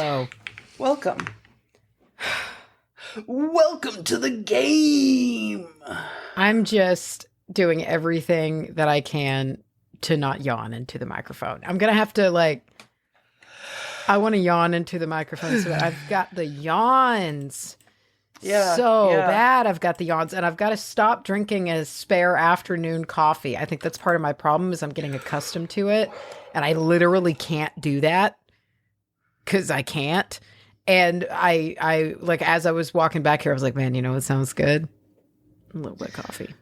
Hello. Welcome. Welcome to the game. I'm just doing everything that I can to not yawn into the microphone. I'm going to have to I want to yawn into the microphone so I've got the yawns. Yeah. Bad. I've got the yawns and I've got to stop drinking a spare afternoon coffee. I think that's part of my problem is I'm getting accustomed to it and I literally can't do that because I can't. And I as I was walking back here, I was like, man, you know what sounds good? A little bit of coffee.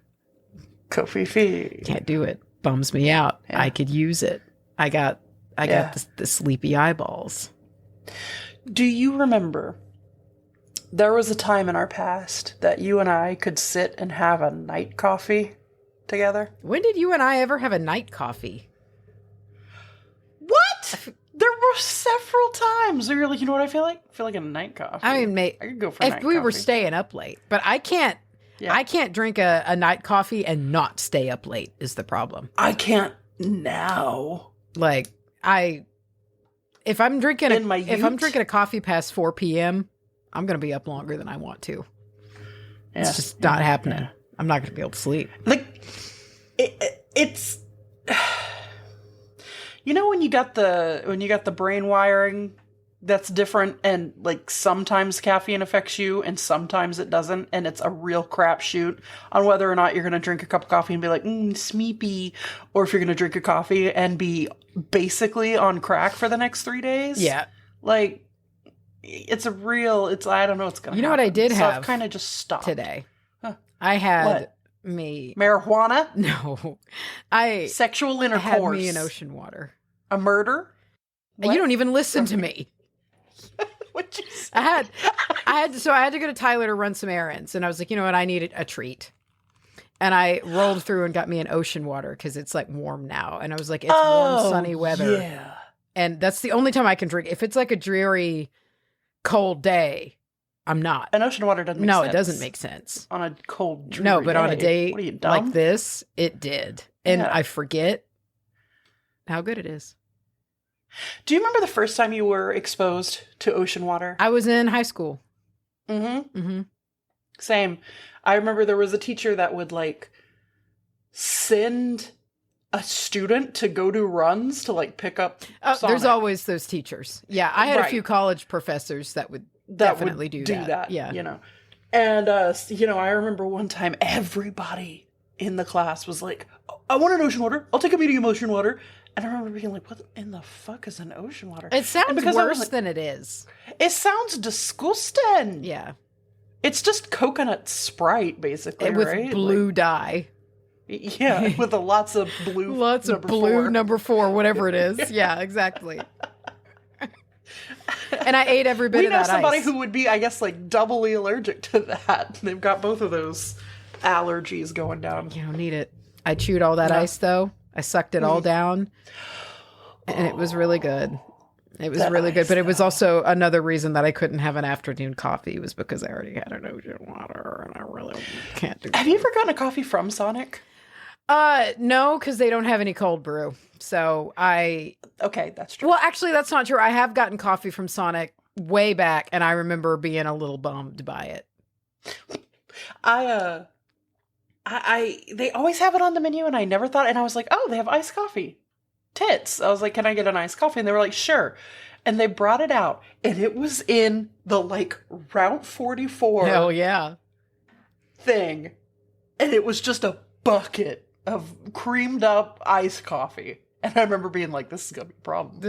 Coffee fee. Can't do it. Bums me out. Yeah. I could use it. I got the sleepy eyeballs. Do you remember there was a time in our past that you and I could sit and have a night coffee together? When did you and I ever have a night coffee? What? There were several times where you're like, you know what I feel like? I feel like a night coffee. I mean, I could go for a night if we coffee. were staying up late, but I can't. Yeah. I can't drink a night coffee and not stay up late is the problem. I can't now. If I'm drinking a coffee past 4 p.m., I'm going to be up longer than I want to. Yeah. It's just not happening. Yeah. I'm not going to be able to sleep. It's you know when you got the brain wiring that's different and sometimes caffeine affects you and sometimes it doesn't and it's a real crapshoot on whether or not you're going to drink a cup of coffee and be like, sleepy, or if you're going to drink a coffee and be basically on crack for the next 3 days. Yeah. I don't know what's going to happen. You know what I did have? I've kind of just stopped. Today. Huh. I had marijuana? No. Sexual intercourse. Had me in ocean water. A murder? What? You don't even listen to me. What'd you say? I had to go to Tyler to run some errands, and I was like, you know what, I need a treat. And I rolled through and got me an ocean water because it's warm now. And I was like, it's warm, sunny weather. Yeah. And that's the only time I can drink. If it's a dreary, cold day, I'm not. An ocean water doesn't make sense. No, it doesn't make sense. On a cold, dreary No, but day. on a day What are you, dumb? like this, it did. And I forget how good it is. Do you remember the first time you were exposed to ocean water? I was in high school. Mm-hmm. Mm-hmm. Same. I remember there was a teacher that would send a student to go do runs to pick up Sonic. There's always those teachers. Yeah, I had a few college professors that would definitely do that. Yeah. And I remember one time everybody in the class was like, I want an ocean water. I'll take a medium ocean water. And I remember being like, what in the fuck is an ocean water? It sounds worse than it is. It sounds disgusting. Yeah. It's just coconut Sprite, basically, with blue dye. Yeah, with lots of blue. Lots of blue number 4, whatever it is. Yeah, exactly. And I ate every bit of that ice. We know somebody who would be, I guess, doubly allergic to that. They've got both of those allergies going down. You don't need it. I chewed all that ice, though. I sucked it all down, and it was really good. It was really good, but it was also another reason that I couldn't have an afternoon coffee was because I already had an ocean water, and I really can't do that. Have you ever gotten a coffee from Sonic? No, because they don't have any cold brew. So Okay, that's true. Well, actually, that's not true. I have gotten coffee from Sonic way back, and I remember being a little bummed by it. They always have it on the menu, and I never thought, and I was like, oh, they have iced coffee. Tits. I was like, can I get an iced coffee? And they were like, sure. And they brought it out, and it was in the Route 44 Hell yeah. thing. And it was just a bucket of creamed up iced coffee. And I remember being like, this is going to be a problem.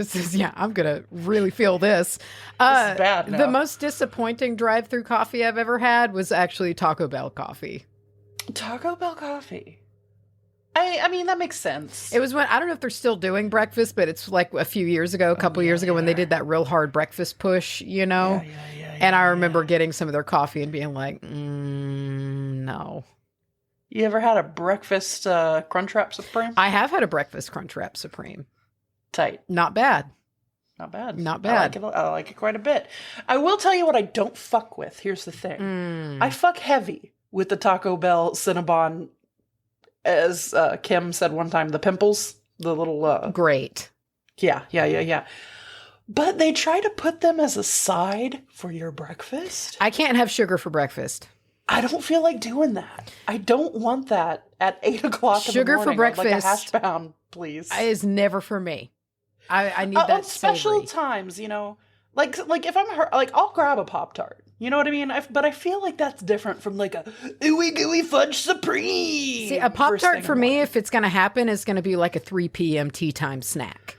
I'm going to really feel this. This is bad now. The most disappointing drive-through coffee I've ever had was actually Taco Bell coffee. Taco Bell coffee. I mean, that makes sense. It was when, I don't know if they're still doing breakfast, but it's a few years ago, a couple years ago when they did that real hard breakfast push, Yeah, and I remember getting some of their coffee and being like, no. You ever had a breakfast Crunchwrap Supreme? I have had a breakfast Crunchwrap Supreme. Tight. Not bad. Not bad. Not bad. I like it quite a bit. I will tell you what I don't fuck with. Here's the thing. I fuck heavy with the Taco Bell Cinnabon, as Kim said one time, the pimples, the little... Great. Yeah. But they try to put them as a side for your breakfast. I can't have sugar for breakfast. I don't feel like doing that. I don't want that at 8 o'clock in the morning. Sugar for breakfast. Like a hash brown, please. Is never for me. I need that on special savory. times, like if I'm like I'll grab a Pop-Tart. You know what I mean? But I feel like that's different from like a ooey gooey fudge supreme. See, a Pop-Tart for me, if it's going to happen, is going to be like a 3 p.m. tea time snack.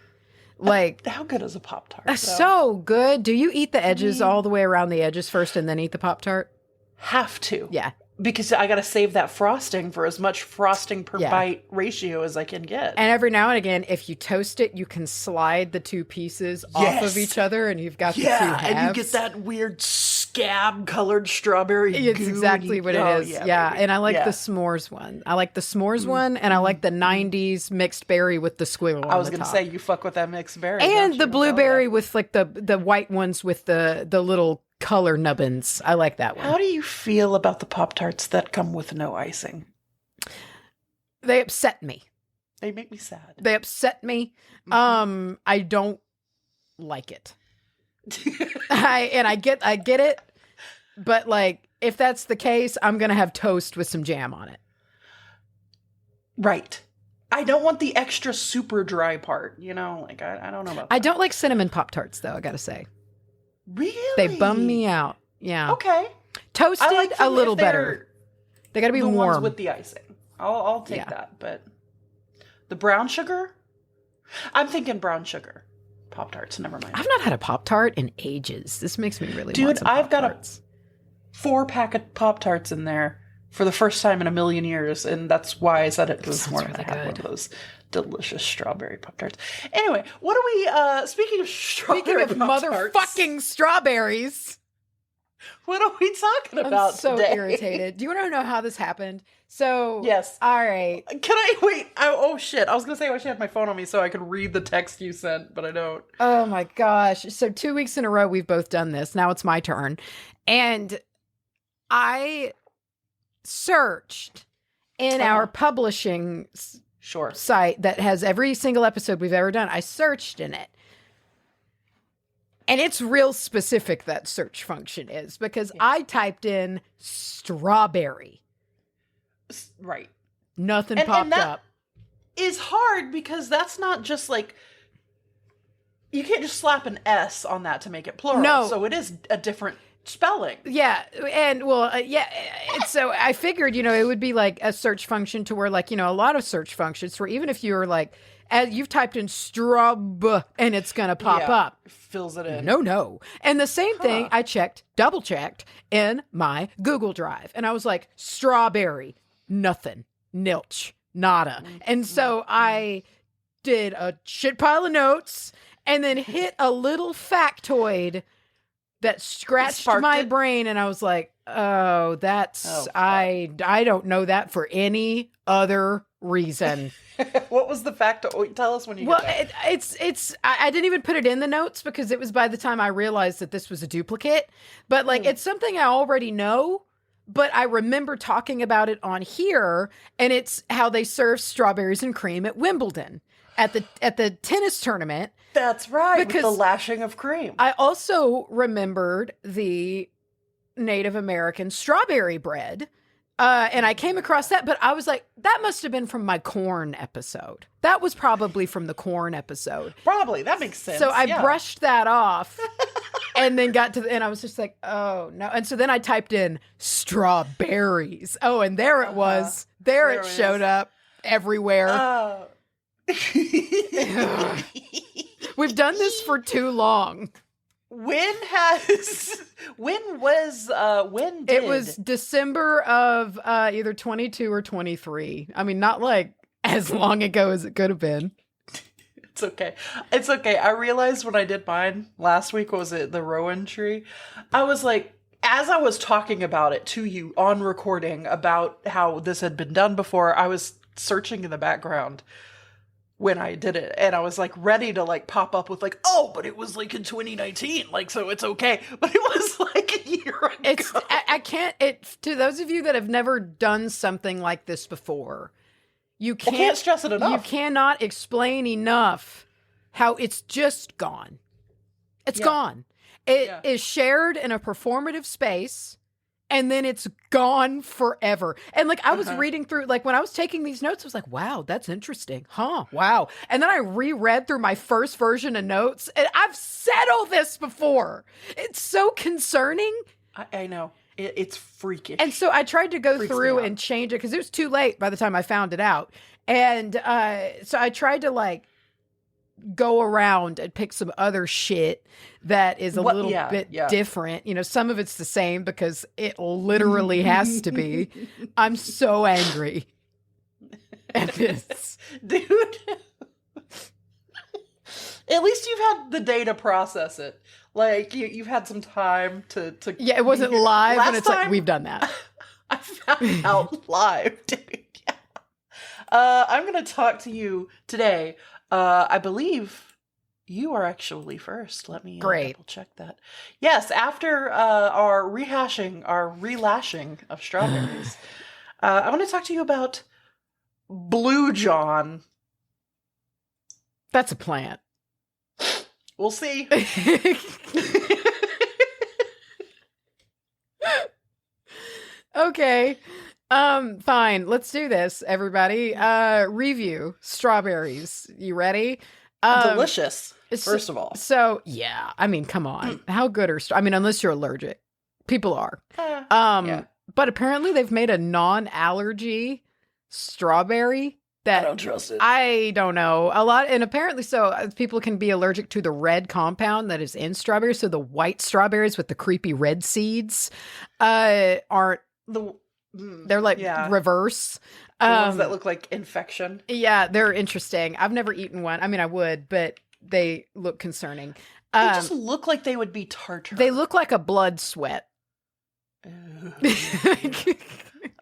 Like, how good is a Pop-Tart? That's so good. Do you eat the edges all the way around the edges first and then eat the Pop-Tart? Have to. Yeah. Because I got to save that frosting for as much frosting per bite ratio as I can get. And every now and again, if you toast it, you can slide the two pieces off of each other and you've got the two halves. And you get that weird scab-colored strawberry It's goo. exactly what it is. Yeah. And I like the s'mores one. I like the s'mores one, and I like the 90s mixed berry with the squiggle I was going to say, you fuck with that mixed berry. And the blueberry with like the white ones with the little color nubbins. I like that one. How do you feel about the Pop-Tarts that come with no icing? They upset me. They make me sad. They upset me. I don't like it. I get it, but like if that's the case, I'm gonna have toast with some jam on it. Right. I don't want the extra super dry part. Like I don't know about that. I don't like cinnamon Pop-Tarts though. I gotta say. Really? They bum me out. Yeah. Okay. Toasted a little better. They got to be the warm. Ones with the icing. I'll take that. But the brown sugar? I'm thinking brown sugar. Pop-Tarts. Never mind. I've not had a Pop-Tart in ages. This makes me really Dude, want some I've got a Pop-Tarts. 4-pack of Pop-Tarts in there for the first time in a million years. And that's why I said it was more than I had one of those delicious strawberry Pop-Tarts. Anyway, what are we, speaking of strawberry Pop-Tarts, motherfucking strawberries. what are we talking about I'm so today? irritated. Do you want to know how this happened? So, yes. All right. Can I wait? Oh shit. I was going to say I wish I had my phone on me so I could read the text you sent, but I don't. Oh my gosh. So 2 weeks in a row, we've both done this. Now it's my turn. And I searched in our publishing site that has every single episode we've ever done. I searched in it. And it's real specific, that search function is, because I typed in strawberry. Right. Nothing popped up. Is hard because that's not just like, you can't just slap an S on that to make it plural. No. So it is a different spelling. Yeah. And so I figured, it would be like a search function to where like, a lot of search functions where even if you're like, as you've typed in strub and it's going to pop up. Fills it in. No. And the same thing I double checked in my Google Drive. And I was like, strawberry, nothing, nilch, nada. And so I did a shit pile of notes and then hit a little factoid that scratched my brain. And I was like, oh, I don't know that for any other reason. What was the fact? Tell us when you get that. I didn't even put it in the notes because it was by the time I realized that this was a duplicate. But like, it's something I already know, but I remember talking about it on here, and it's how they serve strawberries and cream at Wimbledon at the tennis tournament. That's right, because with the lashing of cream. I also remembered the Native American strawberry bread. And I came across that, but I was like, that must have been from my corn episode. That was probably from the corn episode. Probably. That makes sense. So I brushed that off and then and I was just like, oh no. And so then I typed in strawberries. Oh, and there it was. There it showed up everywhere. We've done this for too long. When did? It was December of either 22 or 23. I mean, not like as long ago as it could have been. It's okay. It's okay. I realized when I did mine last week, what was it, the Rowan tree? I was like, as I was talking about it to you on recording about how this had been done before, I was searching in the background when I did it, and I was like ready to like pop up with like, oh, but it was like in 2019, like, so it's okay, but it was like a year ago. I can't, to those of you that have never done something like this before, you can't stress it enough. You cannot explain enough how it's just gone. It's gone. It is shared in a performative space, and then it's gone forever. And like, I was reading through, like when I was taking these notes, I was like, wow, that's interesting. Huh? Wow. And then I reread through my first version of notes, and I've said all this before. It's so concerning. I know. It's freakish. And so I tried to go through and change it because it was too late by the time I found it out. And so I tried to like go around and pick some other shit that is a little bit different. You know, some of it's the same because it literally has to be. I'm so angry at this. Dude. At least you've had the day to process it. Like, you've had some time to yeah, it wasn't live, and it's like, we've done that. I found out live, dude. Yeah. I'm going to talk to you today. I believe you are actually first. Let me double check that. Yes, after our relashing of strawberries, I want to talk to you about Blue John. That's a plant. We'll see. Okay. Fine. Let's do this, everybody. Review strawberries. You ready? Delicious. First of all. So, yeah. I mean, come on. How good are I mean, unless you're allergic. People are. But apparently they've made a non-allergy strawberry that I don't trust it. I don't know. A lot, and apparently people can be allergic to the red compound that is in strawberries. So the white strawberries with the creepy red seeds aren't they're like reverse. The ones that look like infection. Yeah, they're interesting. I've never eaten one. I mean, I would, but they look concerning. They just look like they would be tartar. They look like a blood sweat. Oh,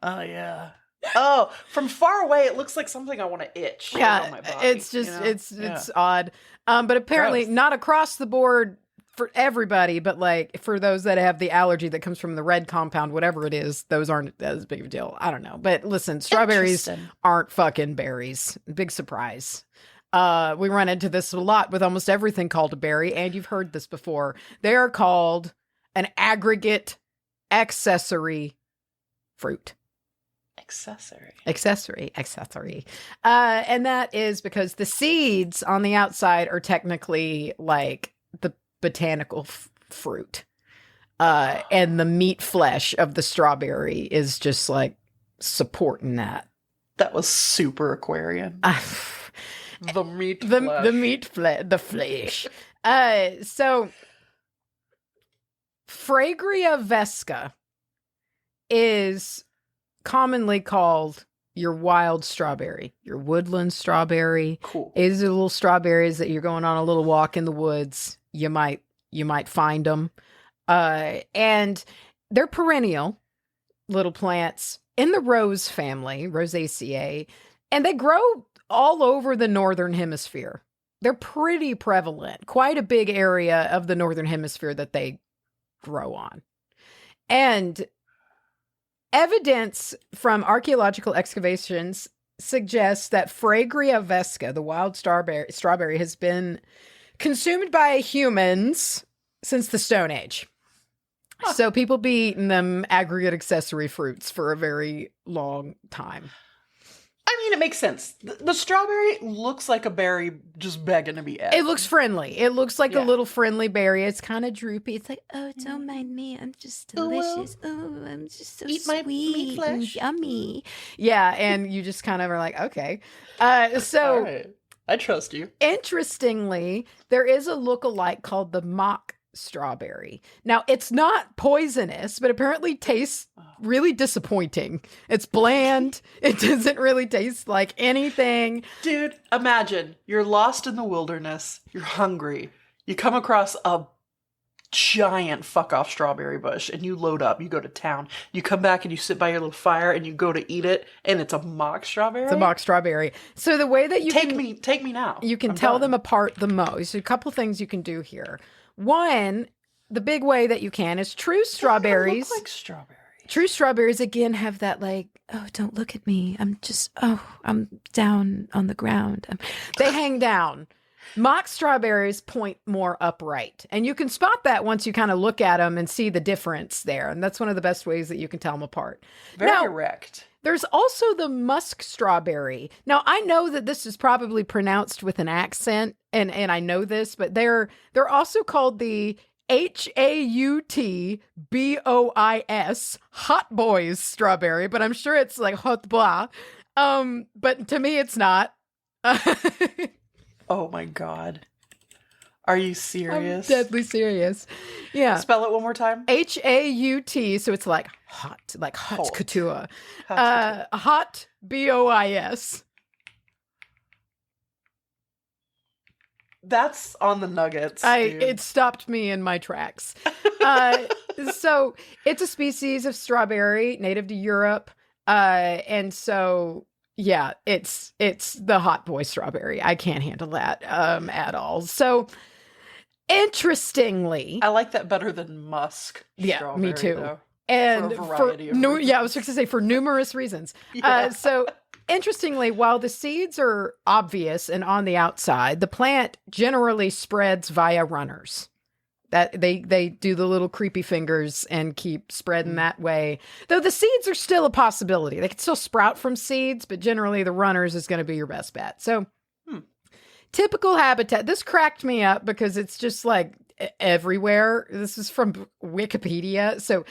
yeah. Oh, from far away, it looks like something I want to itch. Yeah, on my body, it's just, it's odd. But apparently not across the board for everybody, but like for those that have the allergy that comes from the red compound, whatever it is, those aren't as big of a deal. I don't know. But listen, strawberries aren't fucking berries. Big surprise. We run into this a lot with almost everything called a berry, and you've heard this before. They are called an aggregate accessory fruit. Accessory. And that is because the seeds on the outside are technically like the botanical fruit. And the meat flesh of the strawberry is just like supporting that. That was super Aquarian. The meat flesh. The meat flesh. The flesh. So Fragria vesca is commonly called your wild strawberry, your woodland strawberry. Cool. Is the little strawberries that you're going on a little walk in the woods. You might find them. And they're perennial little plants in the rose family, Rosaceae, and they grow all over the northern hemisphere. They're pretty prevalent, quite a big area of the northern hemisphere that they grow on. And evidence from archaeological excavations suggests that Fragria vesca, the wild strawberry, has been consumed by humans since the Stone Age. Huh. So people be eating them aggregate accessory fruits for a very long time. I mean, it makes sense. The strawberry looks like a berry just begging to be ate. It looks friendly. It looks like a little friendly berry. It's kind of droopy. It's like, oh, don't mind me. I'm just delicious. Oh, I'm just so eat sweet my meat flesh. and yummy. Yeah, and you just kind of are like, okay. So all right. I trust you. Interestingly, there is a look-alike called the mock strawberry. Now, it's not poisonous, but apparently tastes really disappointing. It's bland. It doesn't really taste like anything. Dude, imagine you're lost in the wilderness. You're hungry. You come across a giant fuck-off strawberry bush and you load up. You go to town. You come back and you sit by your little fire and you go to eat it and it's a mock strawberry? It's a mock strawberry. So the way that you Take me now. You can tell them apart the most. A couple things you can do here. One, the big way that you can is true strawberries. They look like strawberries. True strawberries, again, have that like, oh, don't look at me. I'm down on the ground. They hang down. Mock strawberries point more upright. And you can spot that once you kind of look at them and see the difference there. And that's one of the best ways that you can tell them apart. Very erect. There's also the musk strawberry. Now, I know that this is probably pronounced with an accent, and I know this, but they're also called the HAUTBOIS, Hot Boys strawberry, but I'm sure it's like hot bois. But to me, it's not. Oh my God. Are you serious? I'm deadly serious. Yeah. Spell it one more time. HAUT. So it's like hot couture. Hot BOIS. That's on the nuggets. It stopped me in my tracks. So it's a species of strawberry native to Europe. And so yeah, it's the hot boy strawberry. I can't handle that at all. So interestingly, I like that better than musk. Yeah, me too. Though, and for a variety of reasons. I was just to say for numerous reasons. Yeah. So interestingly, while the seeds are obvious and on the outside, the plant generally spreads via runners. That they do the little creepy fingers and keep spreading that way. Though the seeds are still a possibility. They can still sprout from seeds, but generally the runners is going to be your best bet. So typical habitat. This cracked me up because it's just like everywhere. This is from Wikipedia. So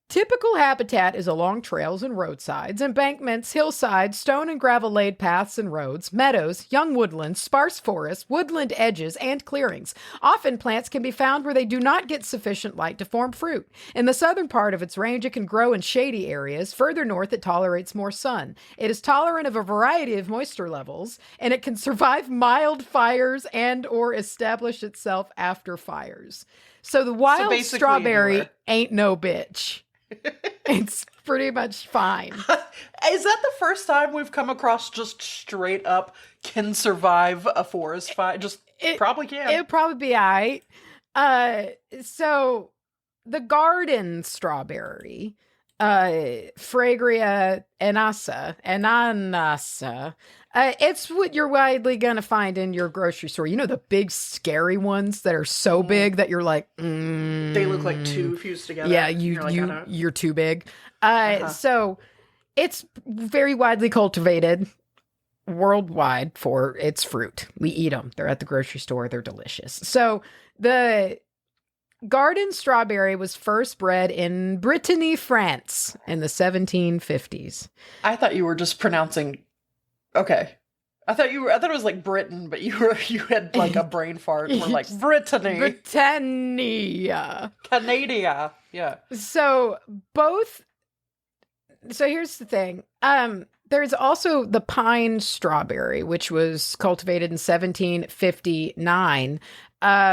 typical habitat is along trails and roadsides, embankments, hillsides, stone and gravel laid paths and roads, meadows, young woodlands, sparse forests, woodland edges, and clearings. Often plants can be found where they do not get sufficient light to form fruit. In the southern part of its range, it can grow in shady areas. Further north, it tolerates more sun. It is tolerant of a variety of moisture levels, and it can survive mild fires and or establish itself after fires. So the wild strawberry ain't no bitch. It's pretty much fine. Is that the first time we've come across just straight up can survive a forest fire? Probably can. It'd probably be all right. So the garden strawberry, Fragria ananassa, it's what you're widely going to find in your grocery store. You know, the big scary ones that are so big that you're like, they look like two fused together. Yeah, you're too big. So it's very widely cultivated worldwide for its fruit. We eat them. They're at the grocery store. They're delicious. So the garden strawberry was first bred in Brittany, France in the 1750s. I thought you were just pronouncing. Okay. I thought it was like Britain, but you had like a brain fart. We're like Brittany. Britannia. Canada. Yeah. So here's the thing. There's also the pine strawberry, which was cultivated in 1759,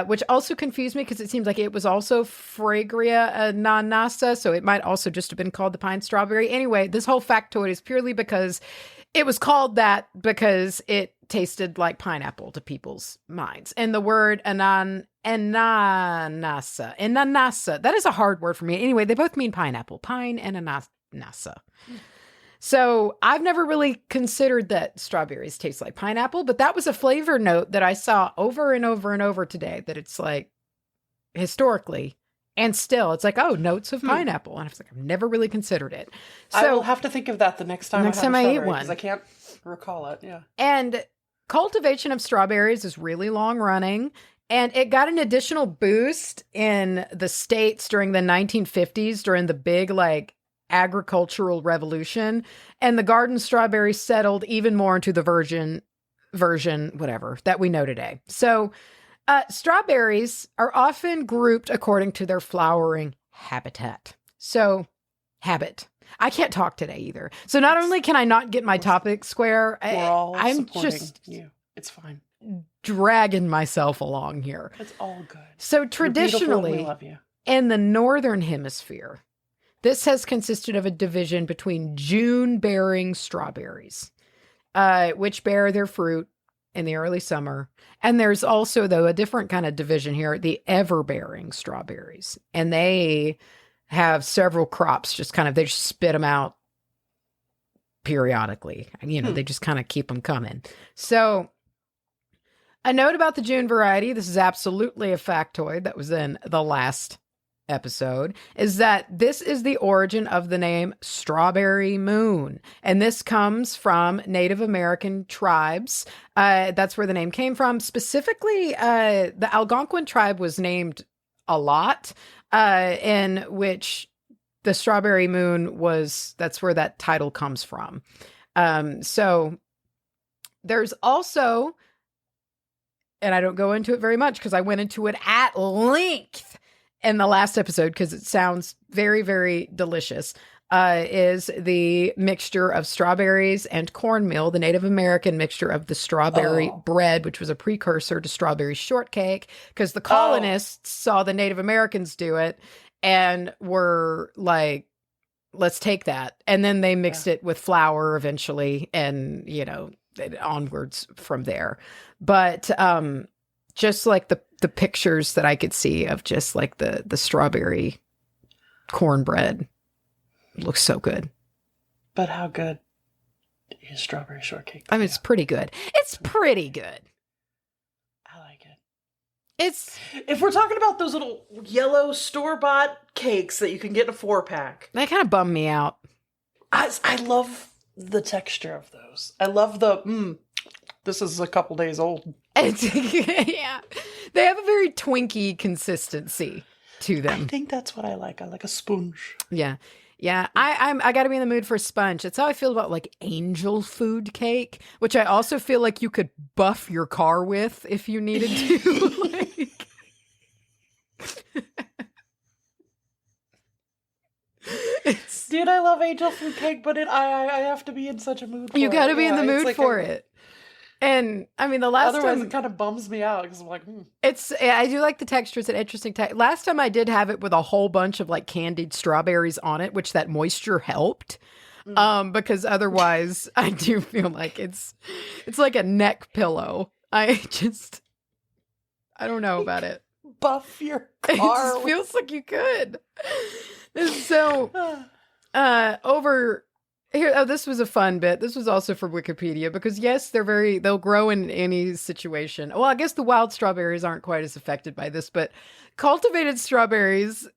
which also confused me because it seems like it was also Fragria ananassa, so it might also just have been called the pine strawberry. Anyway, this whole factoid is purely because it was called that because it tasted like pineapple to people's minds. And the word ananassa, that is a hard word for me. Anyway, they both mean pineapple, pine and ananassa. So I've never really considered that strawberries taste like pineapple, but that was a flavor note that I saw over and over and over today, that it's like historically and still it's like, oh, notes of pineapple. And I was like, I've never really considered it. So I will have to think of that the next time I eat one. Because I can't recall it. Yeah. And cultivation of strawberries is really long running. And it got an additional boost in the States during the 1950s, during the big like agricultural revolution, and the garden strawberry settled even more into the version whatever that we know today. So strawberries are often grouped according to their flowering habitat. So habit. I can't talk today either. So not only can I not get my topic square, I'm just you. It's fine. Dragging myself along here. It's all good. So traditionally, we love you. In the northern hemisphere, this has consisted of a division between June-bearing strawberries, which bear their fruit in the early summer. And there's also, though, a different kind of division here, the ever-bearing strawberries. And they have several crops, just kind of, they just spit them out periodically. You know, they just kind of keep them coming. So A note about the June variety, this is absolutely a factoid that was in the last episode, is that this is the origin of the name Strawberry Moon. And this comes from Native American tribes. That's where the name came from. Specifically, the Algonquin tribe was named a lot, in which the Strawberry Moon that's where that title comes from. So there's also, and I don't go into it very much because I went into it at length in the last episode because it sounds very, very delicious, is the mixture of strawberries and cornmeal, the Native American mixture of the strawberry bread, which was a precursor to strawberry shortcake, because the colonists saw the Native Americans do it and were like, let's take that. And then they mixed it with flour eventually and, onwards from there. But just like the pictures that I could see of just like the strawberry cornbread looks so good. But how good is strawberry shortcake? I mean, it's pretty good. It's pretty good. I like it. It's, if we're talking about those little yellow store-bought cakes that you can get in a 4-pack, they kind of bum me out. I love the texture of those. I love this is a couple days old. Yeah. They have a very Twinkie consistency to them. I think that's what I like. I like a sponge. Yeah. Yeah. I got to be in the mood for a sponge. That's how I feel about like angel food cake, which I also feel like you could buff your car with if you needed to. Dude, I love angel food cake, but I have to be in such a mood for it. You got to be in the mood for it. And I mean, the last otherwise time, it kind of bums me out because I'm like, I do like the texture. It's an interesting texture. Last time I did have it with a whole bunch of like candied strawberries on it, which that moisture helped. Because otherwise I do feel like it's like a neck pillow. I don't know about it. Buff your car. It feels like you could. So, over here, this was a fun bit. This was also for Wikipedia because yes, they'll grow in any situation. Well, I guess the wild strawberries aren't quite as affected by this, but cultivated strawberries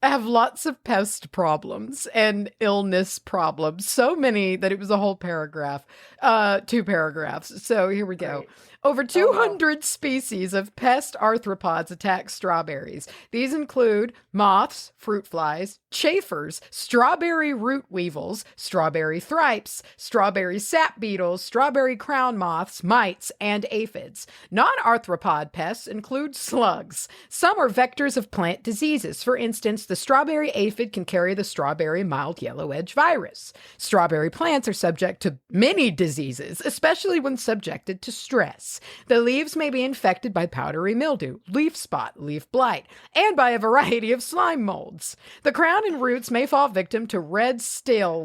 have lots of pest problems and illness problems. So many that it was a whole paragraph, 2 paragraphs. So here we go. Right. Over 200 species of pest arthropods attack strawberries. These include moths, fruit flies, chafers, strawberry root weevils, strawberry thripes, strawberry sap beetles, strawberry crown moths, mites, and aphids. Non-arthropod pests include slugs. Some are vectors of plant diseases. For instance, the strawberry aphid can carry the strawberry mild yellow edge virus. Strawberry plants are subject to many diseases, especially when subjected to stress. The leaves may be infected by powdery mildew, leaf spot, leaf blight, and by a variety of slime molds. The crown and roots may fall victim to red stale,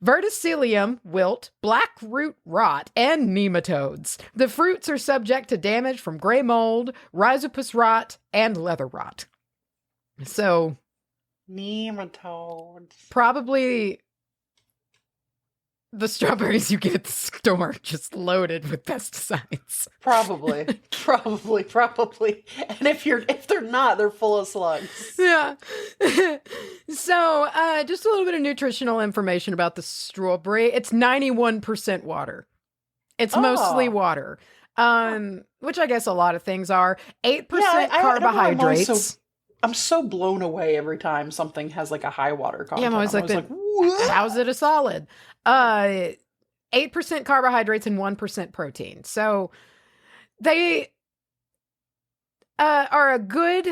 verticillium, wilt, black root rot, and nematodes. The fruits are subject to damage from gray mold, rhizopus rot, and leather rot. So, nematodes. Probably the strawberries you get at the store just loaded with pesticides. Probably. And if they're not, they're full of slugs. Yeah. So, just a little bit of nutritional information about the strawberry. It's 91% water. It's mostly water. Which I guess a lot of things are. 8% carbohydrates. I'm so blown away every time something has like a high water content. Yeah, I'm always like, how's it a solid? 8% carbohydrates and 1% protein. So they are a good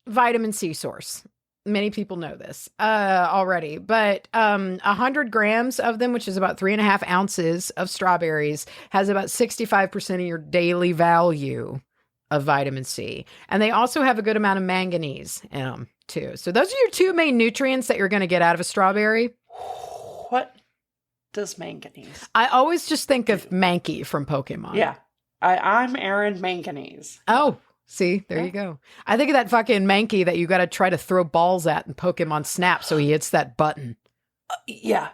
vitamin C source. Many people know this already, but 100 grams of them, which is about 3.5 ounces of strawberries, has about 65% of your daily value of vitamin C. And they also have a good amount of manganese in them too. So those are your 2 main nutrients that you're going to get out of a strawberry. What does manganese? I always just think of Mankey from Pokemon. Yeah. I'm Aaron Manganese. Oh, see, there you go. I think of that fucking Mankey that you got to try to throw balls at in Pokemon Snap so he hits that button. Yeah.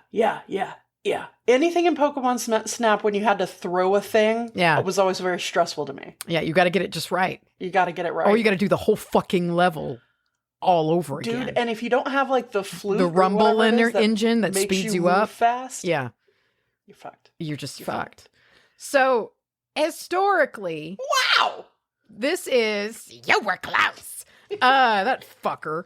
Yeah. Anything in Pokemon Snap when you had to throw a thing was always very stressful to me. Yeah, you got to get it just right. You got to get it right. Or you got to do the whole fucking level all over again. Dude, and if you don't have like the flute, the rumble in your engine that speeds you up fast, yeah, you're fucked. You're just fucked. So historically, wow, this is you were close. That fucker.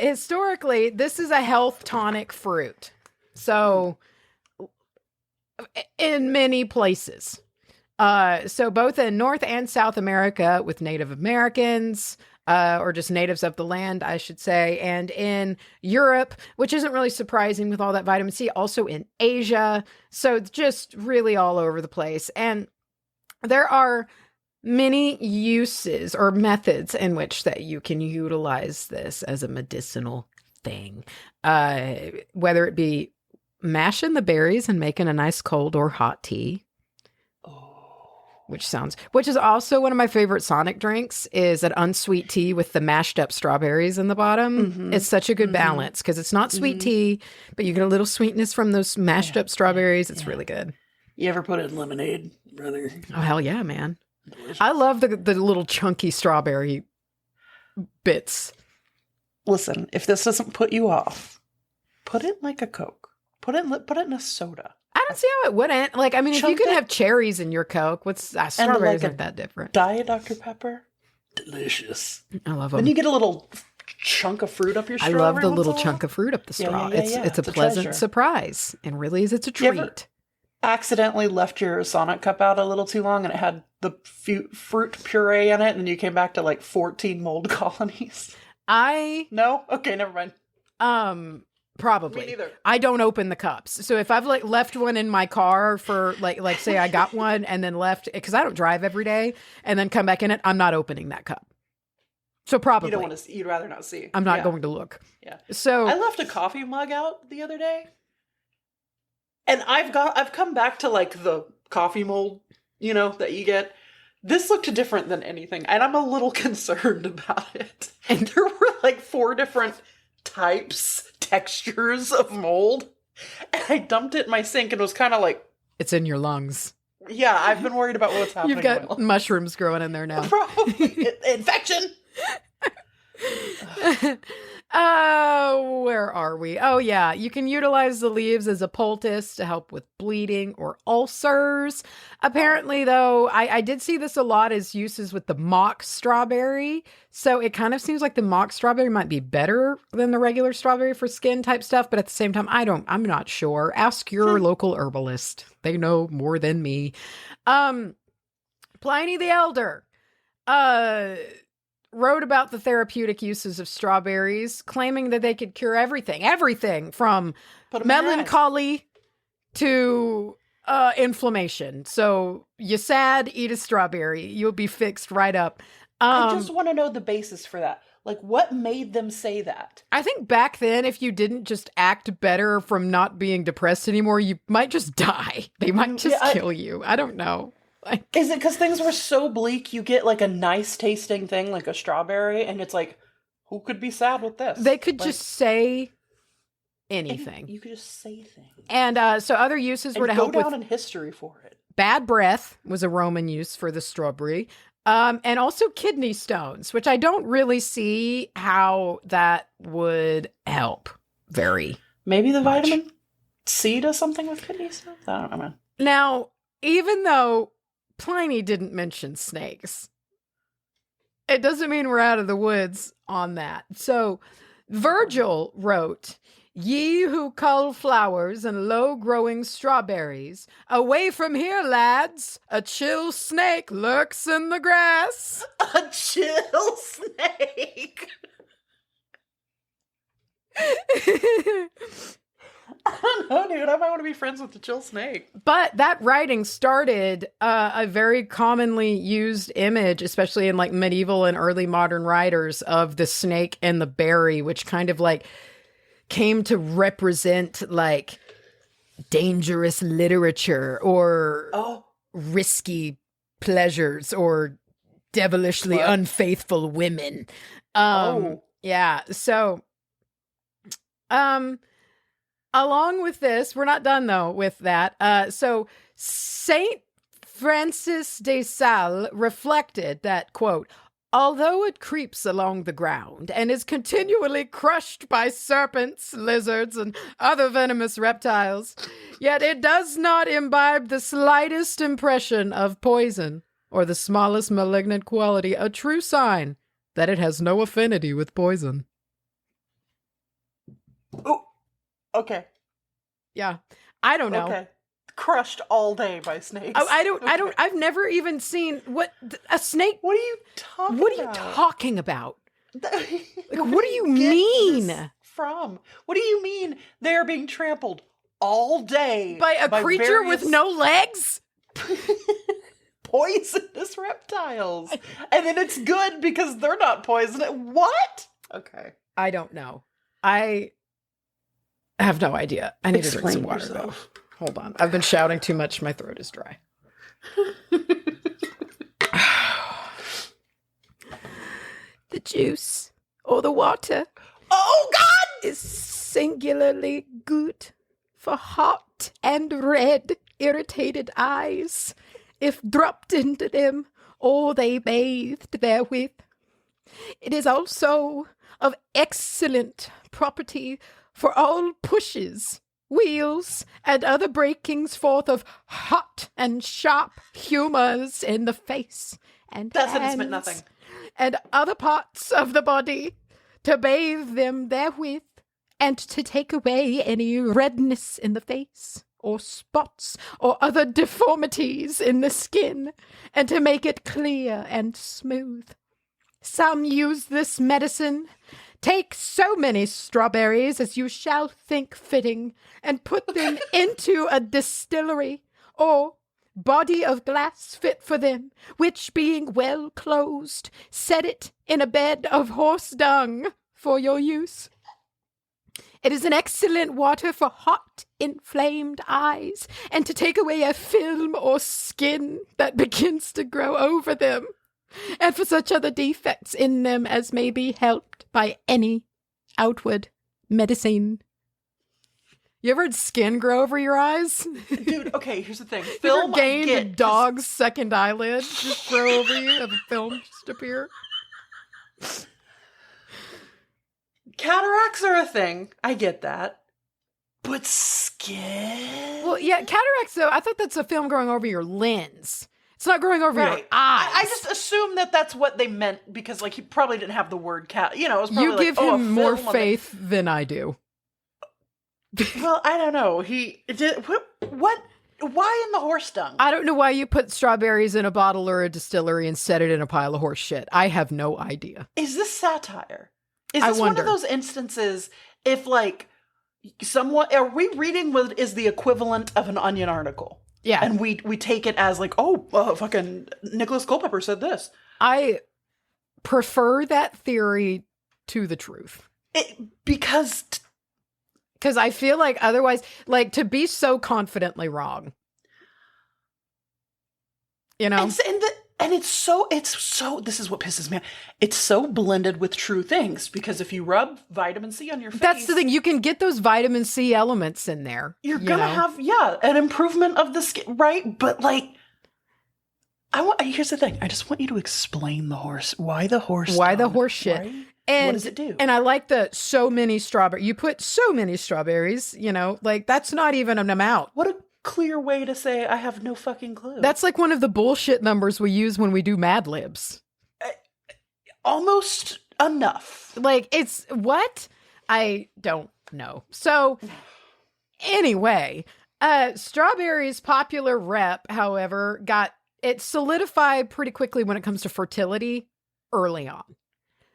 Historically, this is a health tonic fruit. So in many places. So both in North and South America with Native Americans, or just natives of the land, I should say, and in Europe, which isn't really surprising with all that vitamin C, also in Asia. So just really all over the place. And there are many uses or methods in which that you can utilize this as a medicinal thing, whether it be mashing the berries and making a nice cold or hot tea. Which is also one of my favorite Sonic drinks, is an unsweet tea with the mashed up strawberries in the bottom. Mm-hmm. It's such a good balance because it's not sweet tea, but you get a little sweetness from those mashed up strawberries. It's really good. You ever put it in lemonade, brother? Oh, hell yeah, man. Delicious. I love the little chunky strawberry bits. Listen, if this doesn't put you off, put it like a Coke. Put it in a soda. I don't see how it wouldn't. Like, I mean, if you can have cherries in your Coke, strawberries aren't that different. Diet Dr. Pepper, delicious. I love them. Then you get a little chunk of fruit up your straw. I love the little chunk of fruit up the straw. It's a pleasant surprise, and really is it's a treat. You ever accidentally left your Sonic cup out a little too long, and it had the fruit puree in it, and you came back to like 14 mold colonies? No? Okay, never mind. Probably. Me neither. I don't open the cups. So if I've like left one in my car for like say I got one and then left, because I don't drive every day, and then come back in it, I'm not opening that cup. So probably. You don't want to see, you'd rather not see. I'm not going to look. Yeah. So I left a coffee mug out the other day. And I've come back to like the coffee mold, that you get. This looked different than anything, and I'm a little concerned about it. And there were like 4 different textures of mold, and I dumped it in my sink and was kind of like, it's in your lungs. Yeah, I've been worried about what's happening. You've got mushrooms growing in there now. Probably. Infection. Where are we? Oh yeah, you can utilize the leaves as a poultice to help with bleeding or ulcers. Apparently though, I did see this a lot as uses with the mock strawberry. So it kind of seems like the mock strawberry might be better than the regular strawberry for skin type stuff, but at the same time, I'm not sure. Ask your local herbalist. They know more than me. Pliny the Elder, wrote about the therapeutic uses of strawberries, claiming that they could cure everything from melancholy to inflammation. So you sad, eat a strawberry. You'll be fixed right up. I just want to know the basis for that. Like, what made them say that? I think back then, if you didn't just act better from not being depressed anymore, you might just die. They might just kill you. I don't know. Is it because things were so bleak, you get like a nice tasting thing like a strawberry, and it's like, who could be sad with this? They could just say anything. You could just say things. And so other uses were to help go down with in history for it. Bad breath was a Roman use for the strawberry. And also kidney stones, which I don't really see how that would help very Maybe the much. vitamin C does something with kidney stones? I don't know, man. Now, even though Pliny didn't mention snakes, it doesn't mean we're out of the woods on that. So Virgil wrote, "Ye who cull flowers and low-growing strawberries, away from here, lads! A chill snake lurks in the grass." A chill snake! I don't know, dude. I might want to be friends with the chill snake. But that writing started a very commonly used image, especially in like medieval and early modern writers, of the snake and the berry, which kind of like came to represent like dangerous literature or risky pleasures or devilishly unfaithful women. Yeah. So, Along with this, we're not done though with that. So Saint Francis de Sales reflected that, quote, although it creeps along the ground and is continually crushed by serpents, lizards, and other venomous reptiles, yet it does not imbibe the slightest impression of poison or the smallest malignant quality, a true sign that it has no affinity with poison. Oh, okay. Yeah. I don't know. Okay. Crushed all day by snakes. Oh, I've never even seen a snake. What are you talking about? What are you talking about? Like, what do you get mean? this from? What do you mean they're being trampled all day By a creature with no legs? poisonous reptiles. And then it's good because they're not poisonous. What? Okay. I don't know. I have no idea. I need to drink some water though. Hold on. I've been shouting too much. My throat is dry. The juice or the water. Oh, God! Is singularly good for hot and red irritated eyes, if dropped into them or they bathed therewith. It is also of excellent property for all pushes, wheels, and other breakings forth of hot and sharp humours in the face and That hands sentence meant nothing. and other parts of the body, to bathe them therewith, and to take away any redness in the face, or spots, or other deformities in the skin, and to make it clear and smooth. Some use this medicine. Take so many strawberries as you shall think fitting, and put them into a distillery, or body of glass fit for them, which being well closed, set it in a bed of horse dung for your use. It is an excellent water for hot, inflamed eyes, and to take away a film or skin that begins to grow over them, and for such other defects in them as may be helped by any outward medicine. You ever had skin grow over your eyes? Dude, okay, here's the thing. You ever gained a dog's second eyelid just grow over you? Have a film just appear? Cataracts are a thing. I get that. But skin? Well, yeah, cataracts, though, I thought that's a film growing over your lens. It's not growing over your eyes. I just assume that that's what they meant because, like, he probably didn't have the word cat. You know, it was probably You give him more faith than I do. Well, I don't know. He did what? Why in the horse dung? I don't know why you put strawberries in a bottle or a distillery and set it in a pile of horse shit. I have no idea. Is this satire? Is this one of those instances if, like, someone, are we reading what is the equivalent of an Onion article? Yeah. And we take it as, like, fucking Nicholas Culpepper said this. I prefer that theory to the truth. Because I feel like otherwise, like, to be so confidently wrong. You know? And it's so, this is what pisses me off. It's so blended with true things because if you rub vitamin C on your face. That's the thing. You can get those vitamin C elements in there. You're going to have, an improvement of the skin, right? But, like, here's the thing. I just want you to explain why the horse shit. Right? And what does it do? And I like the so many strawberries. You put so many strawberries, you know, like that's not even an amount. What a clear way to say I have no fucking clue. That's like one of the bullshit numbers we use when we do Mad Libs. Almost enough. Like, it's what? I don't know. So anyway, strawberries' popular rep, however, it solidified pretty quickly when it comes to fertility early on.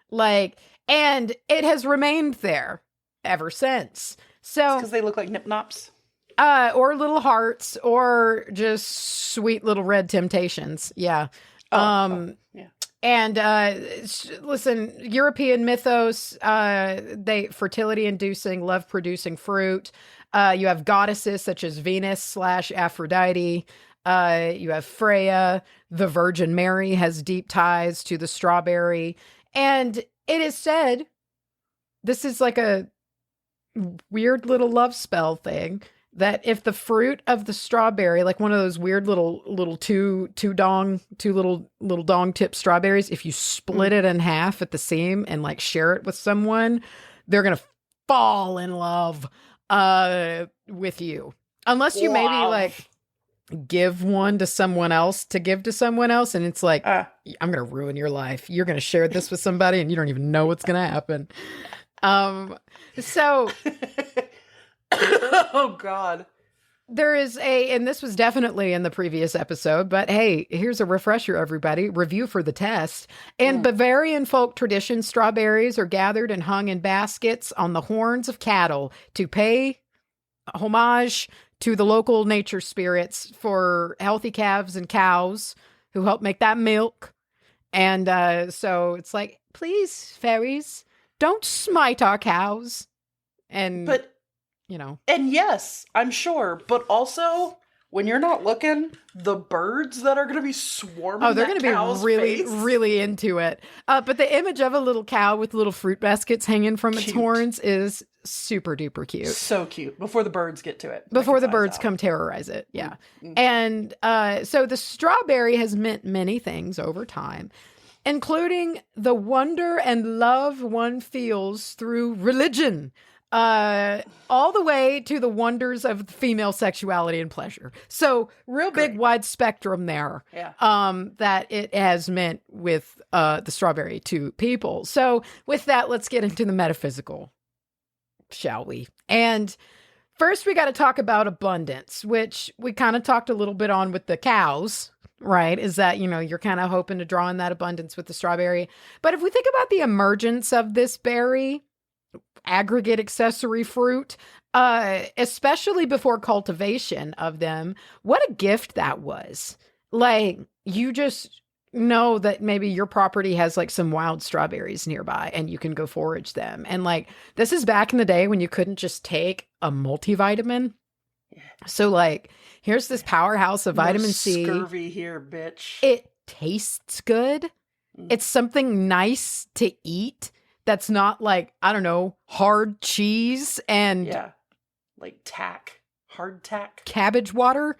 Like, and it has remained there ever since. So because they look like nip-nops. Or little hearts, or just sweet little red temptations. Yeah. Yeah. And listen, European mythos, they fertility inducing, love producing fruit. You have goddesses such as Venus / Aphrodite. You have Freya. The Virgin Mary has deep ties to the strawberry. And it is said, this is like a weird little love spell thing that if the fruit of the strawberry, like one of those weird little two little dong tip strawberries, if you split it in half at the seam and like share it with someone, they're gonna fall in love with you. Unless you maybe like give one to someone else to give to someone else, and it's like, I'm gonna ruin your life. You're gonna share this with somebody and you don't even know what's gonna happen. So oh God. there is and this was definitely in the previous episode, but hey, here's a refresher, everybody. Review for the test. In Bavarian folk tradition, strawberries are gathered and hung in baskets on the horns of cattle to pay homage to the local nature spirits for healthy calves and cows who help make that milk. And so it's like, please, fairies, don't smite our cows. But and yes, I'm sure, but also when you're not looking, the birds that are going to be swarming, they're going to be really into it. But the image of a little cow with little fruit baskets hanging from its horns is super duper cute. So cute. Before the birds get to it. Before the birds come terrorize it. Yeah. Mm-hmm. And so the strawberry has meant many things over time, including the wonder and love one feels through religion. All the way to the wonders of female sexuality and pleasure. So real big wide spectrum there. Yeah. That it has meant with the strawberry to people. So with that, let's get into the metaphysical, shall we? And first we got to talk about abundance, which we kind of talked a little bit on with the cows, right? Is that, you're kind of hoping to draw in that abundance with the strawberry. But if we think about the emergence of this berry, aggregate accessory fruit, especially before cultivation of them, what a gift that was. Like, you just know that maybe your property has like some wild strawberries nearby and you can go forage them. And like, this is back in the day when you couldn't just take a multivitamin. So like, here's this powerhouse of vitamin C. Scurvy here, bitch. It tastes good. It's something nice to eat. That's not like, I don't know, hard cheese and like hard tack, cabbage water,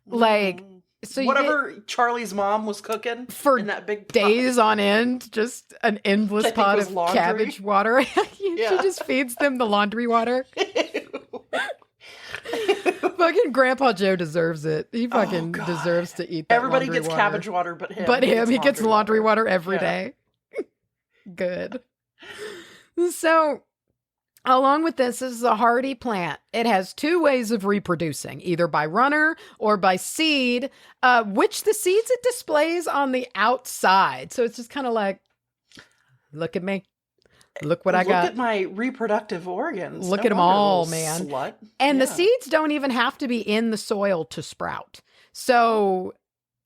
like so. Whatever Charlie's mom was cooking for in that big days on end, just an endless pot of cabbage water. She just feeds them the laundry water. Fucking Grandpa Joe deserves it. He fucking deserves to eat that. Everybody gets cabbage water, but him. He gets laundry water every day. Good. So, along with this is a hardy plant. It has two ways of reproducing, either by runner or by seed, which the seeds it displays on the outside. So it's just kind of like, look at me. Look what I got. Look at my reproductive organs. Look at them all, man. Slut. And the seeds don't even have to be in the soil to sprout. So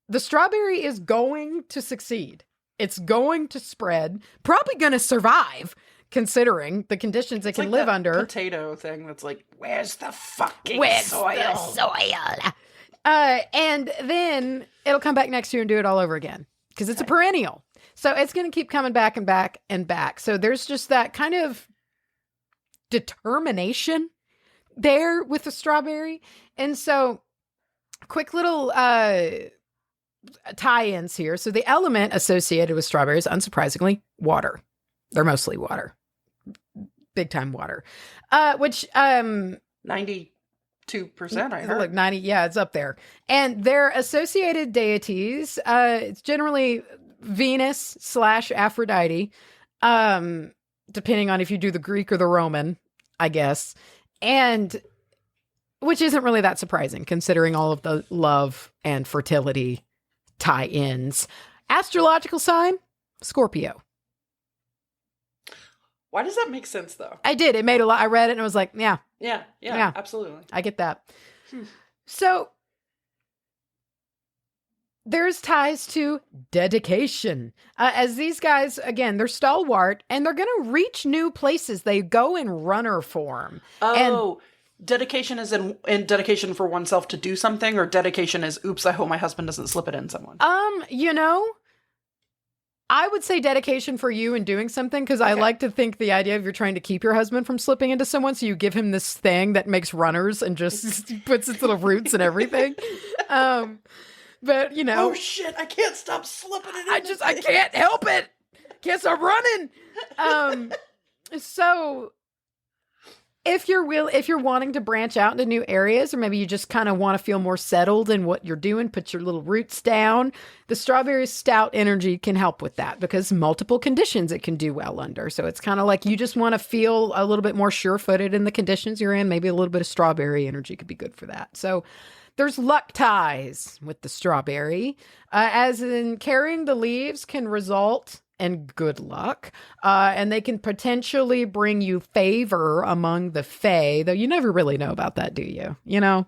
the strawberry is going to succeed. It's going to spread, probably going to survive, considering the conditions it can live under. Potato thing that's like, where's the fucking soil? The soil? And then it'll come back next year and do it all over again because it's a perennial. So it's going to keep coming back and back and back. So there's just that kind of determination there with the strawberry. And so quick little tie-ins here. So the element associated with strawberries, unsurprisingly, water. They're mostly water. Big time water. Which 92%, I heard. Like 90, yeah, it's up there. And their associated deities, it's generally Venus/Aphrodite, depending on if you do the Greek or the Roman, I guess. And which isn't really that surprising considering all of the love and fertility tie-ins. Astrological sign, Scorpio. Why does that make sense, though? I did. It made a lot. I read it and I was like, yeah, absolutely. I get that. So there's ties to dedication. As these guys, again, they're stalwart and they're going to reach new places. They go in runner form. Oh, dedication is in dedication for oneself to do something, or dedication is, oops, I hope my husband doesn't slip it in someone? I would say dedication for you in doing something, because I like to think the idea of you're trying to keep your husband from slipping into someone, so you give him this thing that makes runners and just puts its little roots and everything. But you know, oh shit, I can't stop slipping it. I can't help it. Can't stop running. So if you're wanting to branch out into new areas, or maybe you just kind of want to feel more settled in what you're doing, put your little roots down, the strawberry stout energy can help with that, because multiple conditions it can do well under. So it's kind of like you just want to feel a little bit more sure-footed in the conditions you're in. Maybe a little bit of strawberry energy could be good for that. So there's luck ties with the strawberry, as in carrying the leaves can result and good luck. And they can potentially bring you favor among the fae, though you never really know about that, do you? You know?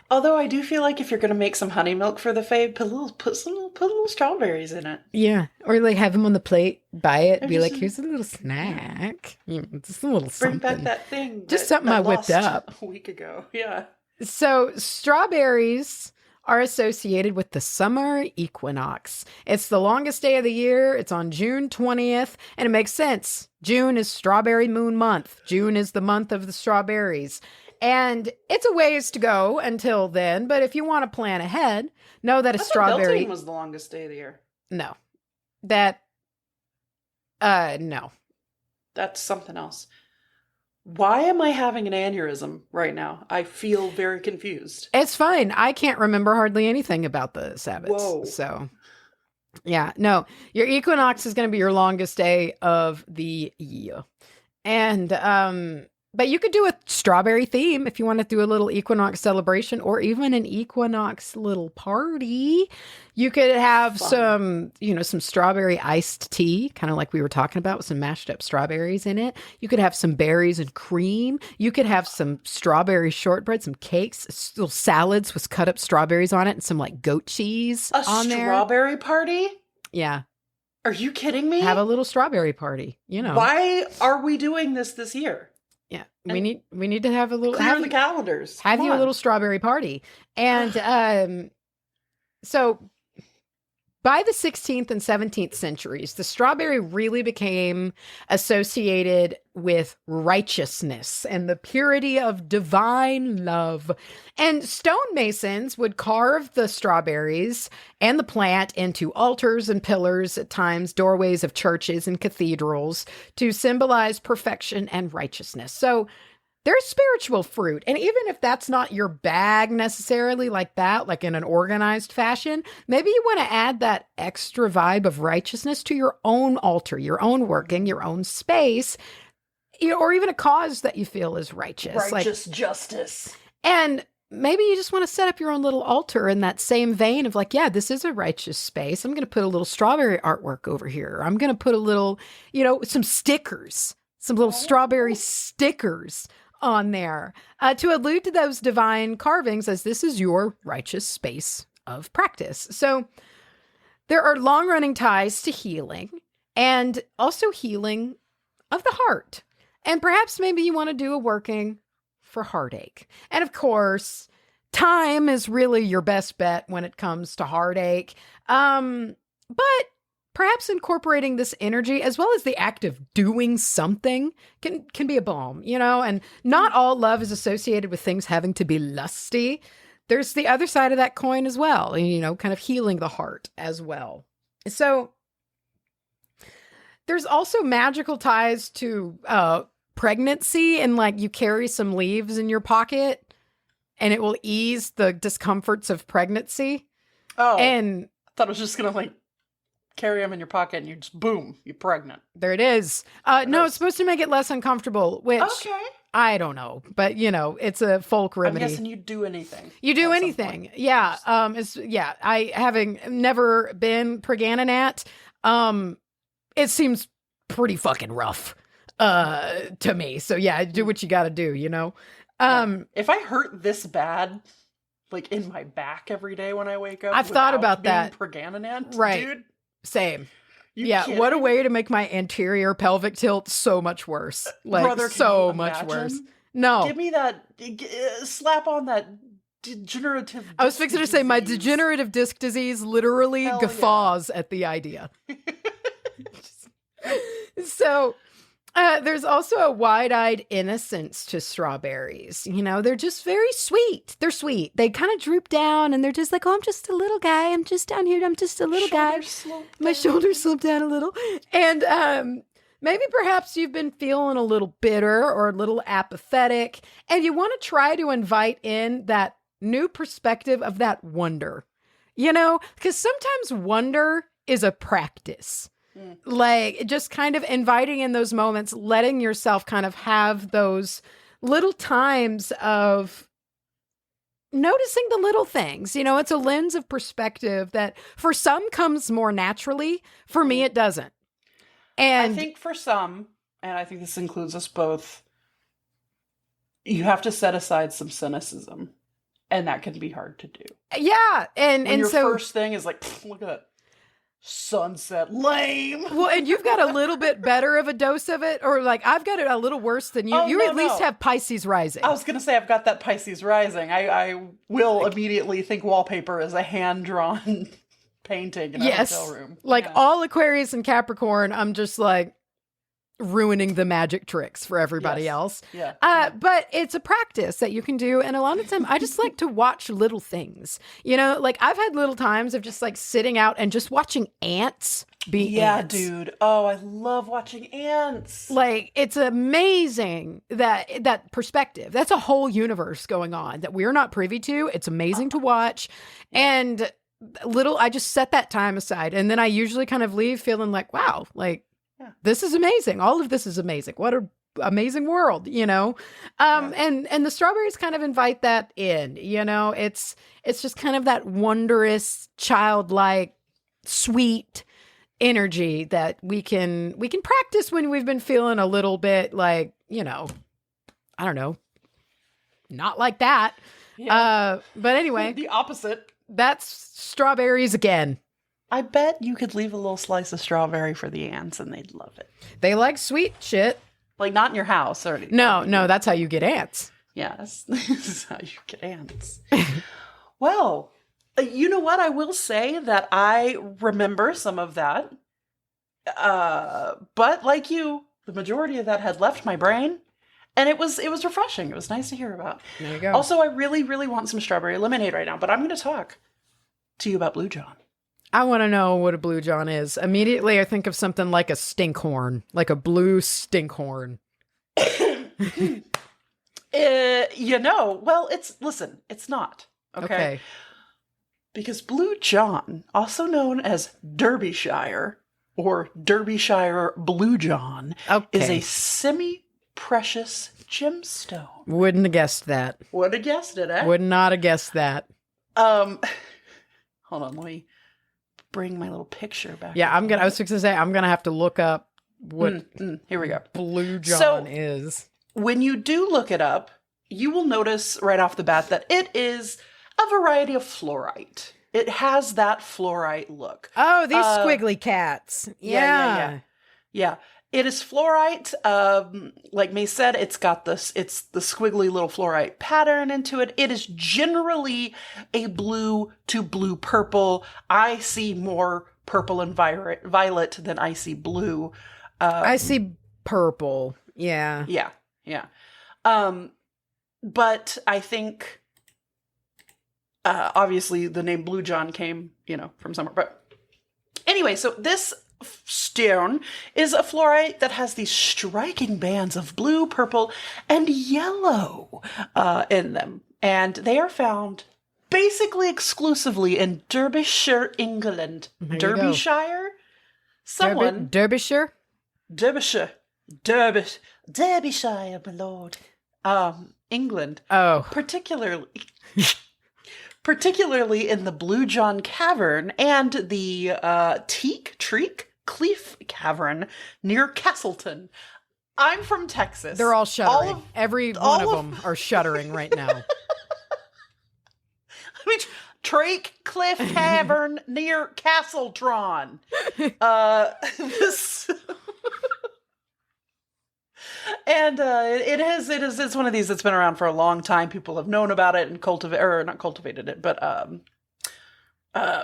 Although I do feel like if you're going to make some honey milk for the fae, put little strawberries in it. Yeah. Or like have them on the plate, buy it, be like, here's a little snack. Just a little something. Bring back that thing. Just something I whipped up a week ago. Yeah. So strawberries are associated with the summer equinox. It's the longest day of the year. It's on June 20th, and it makes sense. June is strawberry moon month. June is the month of the strawberries. And it's a ways to go until then, but if you want to plan ahead, know that a strawberry... Beltane was the longest day of the year. No. No. That's something else. Why am I having an aneurysm right now? I feel very confused. It's fine. I can't remember hardly anything about the Sabbats. Whoa. So, yeah. No, your equinox is going to be your longest day of the year. And, but you could do a strawberry theme if you want to do a little equinox celebration, or even an equinox little party. You could have some strawberry iced tea, kind of like we were talking about, with some mashed up strawberries in it. You could have some berries and cream. You could have some strawberry shortbread, some cakes, little salads with cut up strawberries on it, and some like goat cheese on there. A strawberry party? Yeah. Are you kidding me? Have a little strawberry party, you know. Why are we doing this year? Yeah, we need to have a little... Clear the calendars. Have you a little strawberry party. And so by the 16th and 17th centuries, the strawberry really became associated with righteousness and the purity of divine love. And stonemasons would carve the strawberries and the plant into altars and pillars, at times doorways of churches and cathedrals, to symbolize perfection and righteousness. So there's spiritual fruit. And even if that's not your bag necessarily like that, like in an organized fashion, maybe you want to add that extra vibe of righteousness to your own altar, your own working, your own space, or even a cause that you feel is righteous. Righteous justice. And maybe you just want to set up your own little altar in that same vein of like, yeah, this is a righteous space. I'm going to put a little strawberry artwork over here. I'm going to put a little, some stickers, some little strawberry stickers on there to allude to those divine carvings, as this is your righteous space of practice. So there are long-running ties to healing, and also healing of the heart. And perhaps maybe you want to do a working for heartache. And of course, time is really your best bet when it comes to heartache. But perhaps incorporating this energy, as well as the act of doing something, can be a balm, and not all love is associated with things having to be lusty. There's the other side of that coin as well, kind of healing the heart as well. So there's also magical ties to pregnancy, and like you carry some leaves in your pocket and it will ease the discomforts of pregnancy. Oh, and I thought it was just going to carry them in your pocket and you just, boom, you're pregnant. There it is. No, it's supposed to make it less uncomfortable, which I don't know, but it's a folk remedy. I'm guessing you do anything. You do anything. Yeah. I having never been pregnant, it seems pretty fucking rough to me. So yeah, do what you got to do, If I hurt this bad, like in my back every day when I wake up, I've thought about that. Pregnant, right? Dude. Same. What a way to make my anterior pelvic tilt so much worse. Like, brother, so much worse. No. Give me that, slap on that degenerative disc I was fixing to say my degenerative disc disease literally guffaws at the idea. So there's also a wide-eyed innocence to strawberries. You know, they're just very sweet. They're sweet. They kind of droop down and they're just like, oh, I'm just a little guy. I'm just down here. I'm just a little guy. My shoulders slope down a little. And maybe perhaps you've been feeling a little bitter or a little apathetic, and you want to try to invite in that new perspective of that wonder, you know, because sometimes wonder is a practice. Like just kind of inviting in those moments, letting yourself kind of have those little times of noticing the little things. You know, it's a lens of perspective that for some comes more naturally. For me, it doesn't. And I think for some, and I think this includes us both, you have to set aside some cynicism. And that can be hard to do. Yeah. And your so first thing is like, look at that sunset, lame. Well, and you've got a little bit better of a dose of it, or like I've got it a little worse than you. You at least have Pisces rising. I was going to say I've got that Pisces rising. I will immediately think wallpaper is a hand-drawn painting in a hotel room. Like all Aquarius and Capricorn, I'm just like ruining the magic tricks for everybody else. Yeah. But it's a practice that you can do. And a lot of the time, I just like to watch little things. You know, like I've had little times of just like sitting out and just watching ants be ants. Dude. Oh, I love watching ants. Like, it's amazing that perspective. That's a whole universe going on that we're not privy to. It's amazing to watch. And I just set that time aside. And then I usually kind of leave feeling like, wow, like, this is amazing. All of this is amazing. What an amazing world, you know? And the strawberries kind of invite that in, you know? It's just kind of that wondrous, childlike, sweet energy that we can practice when we've been feeling a little bit like, you know, I don't know, not like that. Yeah. But anyway. The opposite. That's strawberries again. I bet you could leave a little slice of strawberry for the ants and they'd love it. They like sweet shit. Like not in your house or anything. No, that's how you get ants. Yes, this is how you get ants. Well, you know what? I will say that I remember some of that. But like you, the majority of that had left my brain. And it was refreshing. It was nice to hear about. There you go. Also, I really, really want some strawberry lemonade right now. But I'm going to talk to you about Blue John. I want to know what a blue john is. Immediately, I think of something like a stinkhorn, like a blue stinkhorn. Well, it's not. Okay. Because Blue John, also known as Derbyshire or Derbyshire Blue John, is a semi-precious gemstone. Wouldn't have guessed that. Would have guessed it, eh? Would not have guessed that. Hold on, let me bring my little picture back. Yeah, I was fixing to say, I'm going to have to look up what here we go. Blue John is. When you do look it up, you will notice right off the bat that it is a variety of fluorite. It has that fluorite look. Oh, these squiggly cats. Yeah. It is fluorite. Like May said, it's got the squiggly little fluorite pattern into it. It is generally a blue to blue purple. I see more purple and violet than I see blue. I see purple. Yeah. Yeah. But I think, obviously the name Blue John came, from somewhere. But anyway, so this stone is a fluorite that has these striking bands of blue, purple, and yellow in them. And they are found basically exclusively in Derbyshire, England. Derbyshire? Derbyshire? Derbyshire, my lord. England. Oh. Particularly in the Blue John Cavern and the Treak Cleef Cavern near Castleton. I'm from Texas. They're all shuddering. Every one of them are shuddering right now. Treak Cliff Cavern near Castletron. And it's one of these that's been around for a long time. People have known about it and not cultivated it, but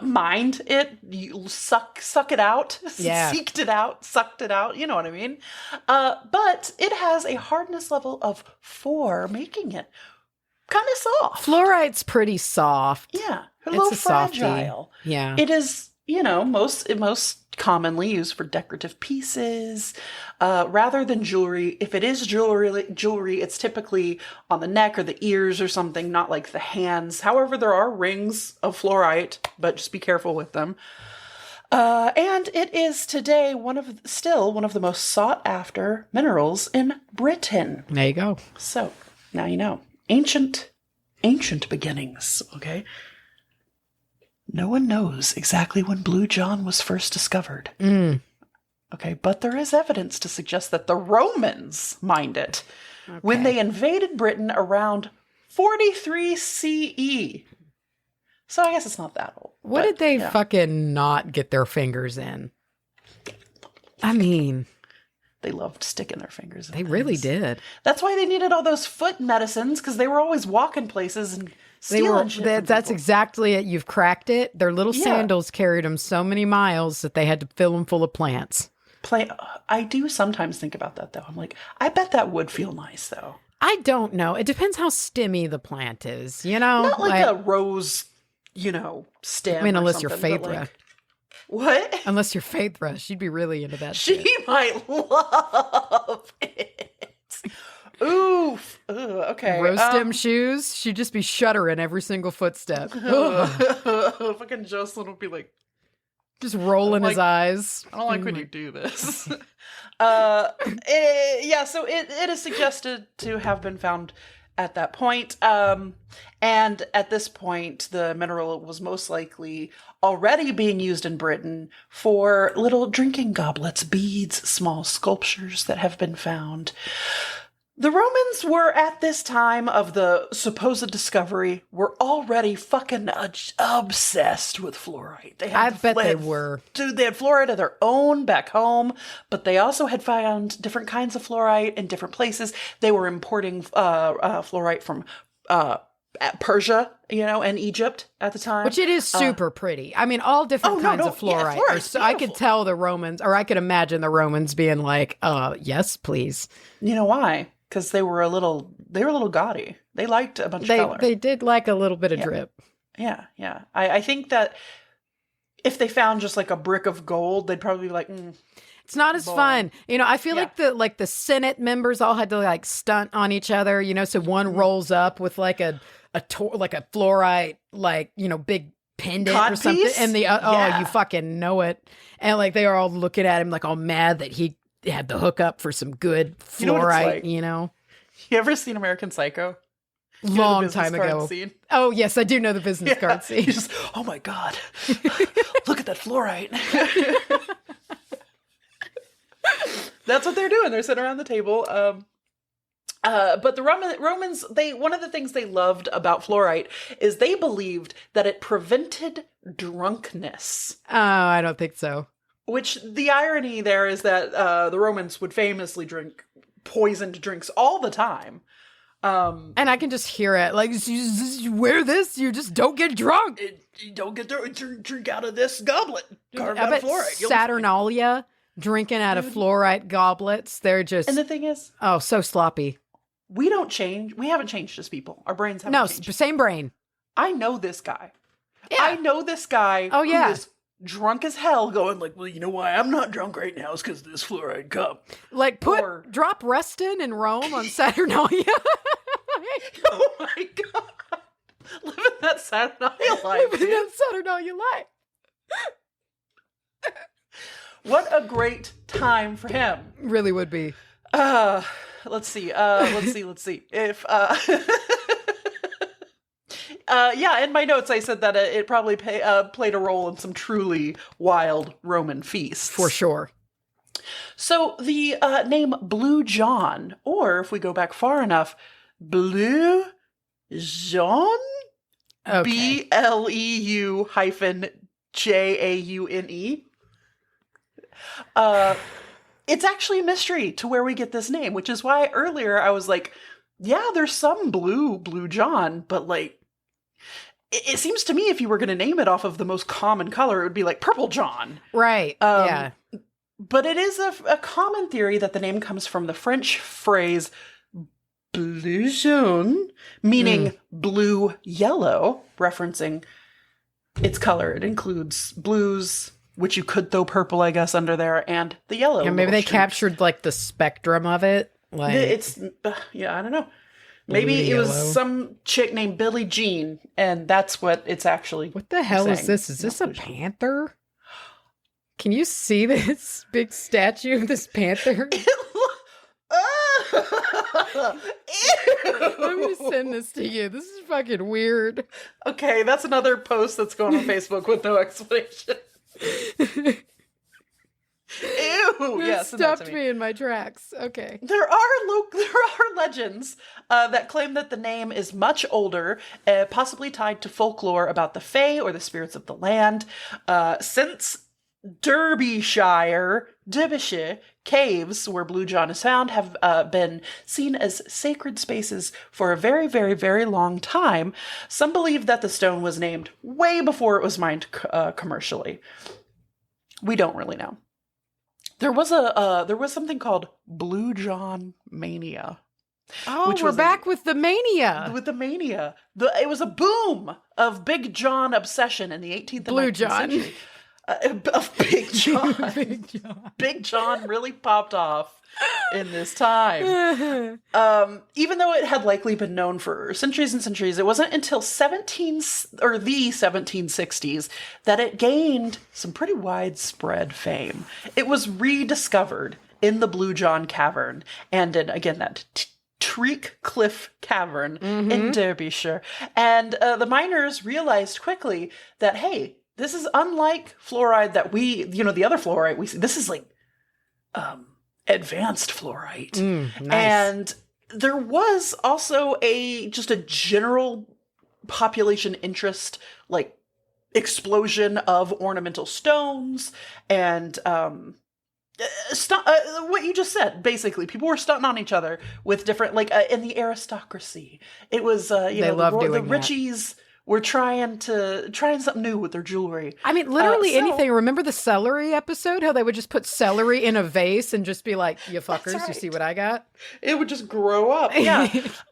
mined it, you suck it out, Yeah. seeked it out, sucked it out, you know what I mean? But it has a hardness level of 4, making it kind of soft. Fluorite's pretty soft. Yeah, a It's little a softie. fragile. Yeah. It is, most commonly used for decorative pieces, rather than jewelry. If it is jewelry, it's typically on the neck or the ears or something, not like the hands. However, there are rings of fluorite, but just be careful with them. And it is today still one of the most sought after minerals in Britain. There you go. So now you know. Ancient beginnings, okay? No one knows exactly when Blue John was first discovered. Okay, but there is evidence to suggest that the Romans mined it when they invaded Britain around 43 CE. So I guess it's not that old. What did they fucking not get their fingers in? I mean, they loved sticking their fingers in they really did. That's why they needed all those foot medicines, because they were always walking places and stealing shit from That's people. exactly it. You've cracked it. Their little sandals carried them so many miles that they had to fill them full of plants. I do sometimes think about that, though. I'm like, I bet that would feel nice, though. I don't know. It depends how stemmy the plant is, you know? Not like a rose, stem. I mean, or unless you're something, but Phaedra. What? Unless you're Phaedra. She'd be really into that She shit. might love it. Oof. Ugh, okay. Rose stem shoes, she'd just be shuddering every single footstep. Fucking Jocelyn would be like, Just rolling his eyes. I don't like when you do this. So it is suggested to have been found at that point. And at this point, the mineral was most likely already being used in Britain for little drinking goblets, beads, small sculptures that have been found. The Romans were, at this time of the supposed discovery, were already fucking obsessed with fluorite. I bet they were. Dude, they had fluorite of their own back home, but they also had found different kinds of fluorite in different places. They were importing fluorite from Persia, and Egypt at the time. Which it is super pretty. I mean, all different kinds of fluorite. Yeah, So I could tell the Romans, or I could imagine the Romans being like, yes, please. You know why? Because they were a little gaudy. They liked a bunch of color. They did like a little bit of drip. Yeah. I think that if they found just like a brick of gold, they'd probably be like, It's not as fun. I feel like the Senate members all had to like stunt on each other, so one rolls up with like a fluorite, big pendant Cod or something. piece? And you fucking know it. And like they are all looking at him like all mad that he had the hookup for some good fluorite, You know what it's like? You ever seen American Psycho? Long time ago. Scene? Oh, yes, I do know the business card scene. He's just, oh my God, look at that fluorite. That's what they're doing. They're sitting around the table. But the Romans, one of the things they loved about fluorite is they believed that it prevented drunkenness. Oh, I don't think so. Which the irony there is that the Romans would famously drink poisoned drinks all the time. And I can just hear it. Like, you wear this, you just don't get drunk. You don't get drink out of this goblet. Carved I out bet of fluorite. Saturnalia drinking out of fluorite goblets. They're just... And the thing is... Oh, so sloppy. We don't change. We haven't changed as people. Our brains haven't changed. No, same brain. I know this guy. Yeah. I know this guy who is drunk as hell going like, well, you know why I'm not drunk right now is because of this fluoride cup. Like, drop Reston in Rome on Saturnalia. Oh my God. Living that Saturnalia life. Living that Saturnalia life. What a great time for him. Really would be. Let's see. If in my notes I said that it probably played a role in some truly wild Roman feasts. For sure. So the name Blue John, or if we go back far enough, Bleu Jaune? Okay. BLEU-JAUNE. It's actually a mystery to where we get this name, which is why earlier I was like, yeah, there's some Blue John, but like, it seems to me if you were going to name it off of the most common color, it would be like purple John. Right. Yeah. But it is a common theory that the name comes from the French phrase bleu jaune, meaning blue-yellow, referencing its color. It includes blues, which you could throw purple, I guess, under there, and the yellow. Yeah, maybe they captured like the spectrum of it. Like it's I don't know. Maybe it was some chick named Billie Jean, and that's what it's actually. What the hell is this? Is this a panther? Can you see this big statue of this panther? Let me send this to you. This is fucking weird. Okay, that's another post that's going on Facebook with no explanation. Ew! It stopped me in my tracks. Okay. There are legends that claim that the name is much older, possibly tied to folklore about the Fae or the spirits of the land. Since Derbyshire caves where Blue John is found have been seen as sacred spaces for a very, very, very long time. Some believe that the stone was named way before it was mined commercially. We don't really know. There was something called Blue John mania. Oh, which we're back with the mania. With the mania. It was a boom of Big John obsession in the 18th and 19th century. Of Big John. Big John. Big John really popped off in this time. Even though it had likely been known for centuries and centuries, it wasn't until the 1760s that it gained some pretty widespread fame. It was rediscovered in the Blue John Cavern and in, again, that Treak Cliff Cavern in Derbyshire. And the miners realized quickly that, hey, this is unlike fluoride that the other fluorite we see. This is like advanced fluorite. Nice. And there was also just a general population interest, like explosion of ornamental stones and what you just said. Basically, people were stunting on each other with different, like in the aristocracy. It was they love doing the Richies. We're trying something new with their jewelry. I mean, literally anything. Remember the celery episode? How they would just put celery in a vase and just be like, "You fuckers, right. You see what I got?" It would just grow up. Yeah.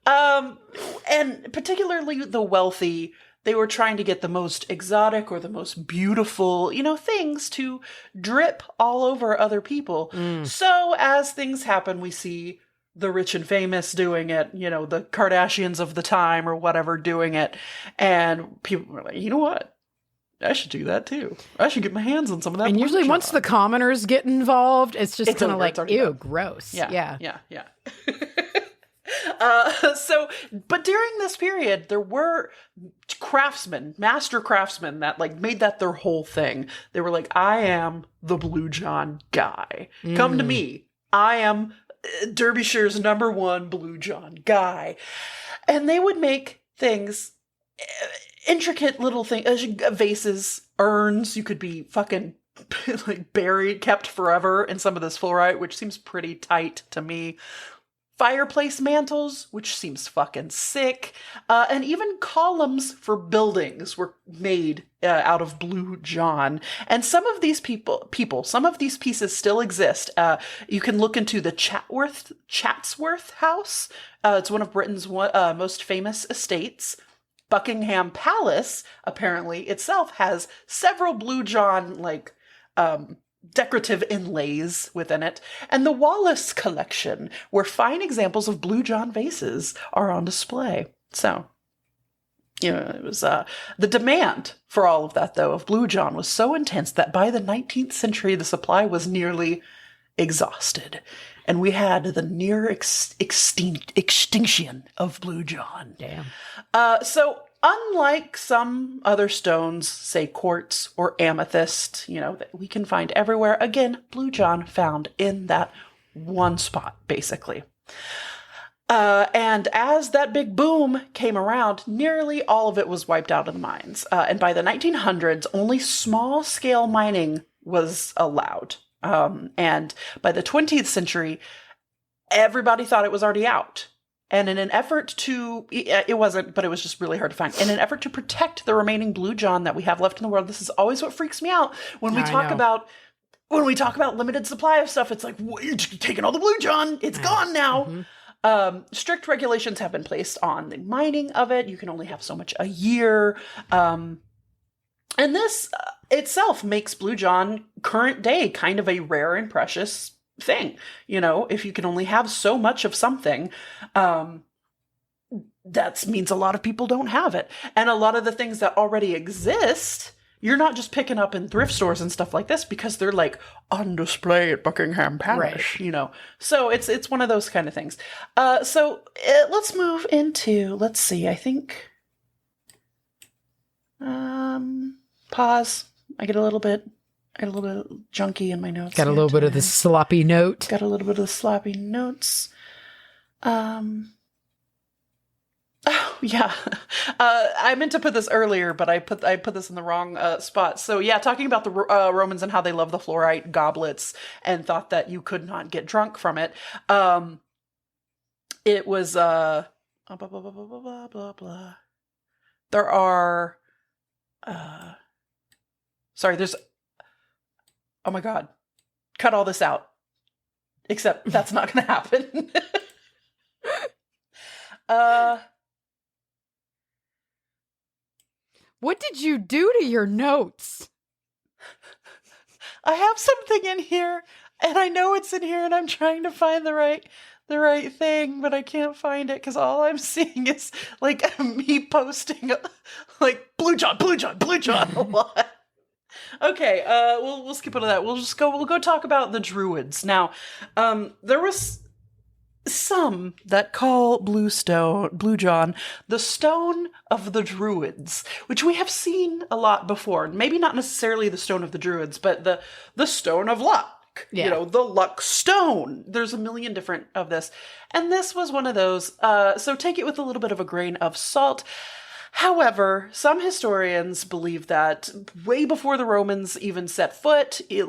And particularly the wealthy, they were trying to get the most exotic or the most beautiful, things to drip all over other people. So as things happen, we see the rich and famous doing it, the Kardashians of the time or whatever doing it. And people were like, you know what? I should do that too. I should get my hands on some of that. And usually once the commoners get involved, it's just kind of like, ew, gross. Yeah. But during this period, there were master craftsmen that like made that their whole thing. They were like, I am the Blue John guy. Come to me. I am Derbyshire's #1 Blue John guy. And they would make things, intricate little things, vases, urns. You could be fucking like kept forever in some of this fluorite, which seems pretty tight to me. Fireplace mantles, which seems fucking sick. And even columns for buildings were made out of Blue John. And some of these some of these pieces still exist. You can look into the Chatsworth House. It's one of Britain's most famous estates. Buckingham Palace, apparently, itself has several Blue John, decorative inlays within it, and the Wallace collection, where fine examples of Blue John vases are on display. So, it was the demand for all of that, though, of Blue John was so intense that by the 19th century, the supply was nearly exhausted, and we had the near extinction of Blue John. Damn. So, unlike some other stones, say quartz or amethyst, that we can find everywhere, again, Blue John found in that one spot, basically. And as that big boom came around, nearly all of it was wiped out of the mines. And by the 1900s, only small-scale mining was allowed. And by the 20th century, everybody thought it was already out. And in an effort to, it wasn't, but it was just really hard to find. In an effort to protect the remaining blue John that we have left in the world, this is always what freaks me out when we talk about limited supply of stuff. It's like, you're taking all the blue John. It's gone now. Strict regulations have been placed on the mining of it. You can only have so much a year. And this itself makes blue John current day kind of a rare and precious thing. You know, if you can only have so much of something, that means a lot of people don't have it. And a lot of the things that already exist, you're not just picking up in thrift stores and stuff like this because they're like on display at Buckingham Palace, you know. So it's one of those kind of things. So let's move into, let's see, I think, pause. I get a little bit junky in my notes. Got a little bit of the sloppy note. Got a little bit of the sloppy notes. Oh, yeah. I meant to put this earlier, but I put this in the wrong spot. So yeah, talking about the Romans and how they love the fluorite goblets and thought that you could not get drunk from it. It was blah, blah, blah, blah, blah, blah, blah, blah. There are there's, oh my God, cut all this out. Except that's not going to happen. What did you do to your notes? I have something in here, and I know it's in here, and I'm trying to find the right thing, but I can't find it because all I'm seeing is like me posting like Blue John a lot. Okay, we'll skip over that. We'll go talk about the Druids. Now, there was some that call Blue John the Stone of the Druids, which we have seen a lot before. Maybe not necessarily the Stone of the Druids, but the Stone of Luck. Yeah. You know, the Luck Stone. There's a million different of this. And this was one of those. So take it with a little bit of a grain of salt. However, some historians believe that way before the Romans even set foot, it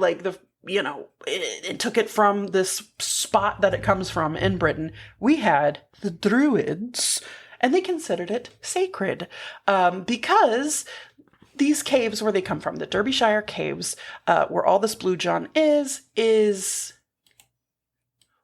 took it from this spot that it comes from in Britain. We had the Druids, and they considered it sacred because these caves where they come from, the Derbyshire caves, where all this Blue John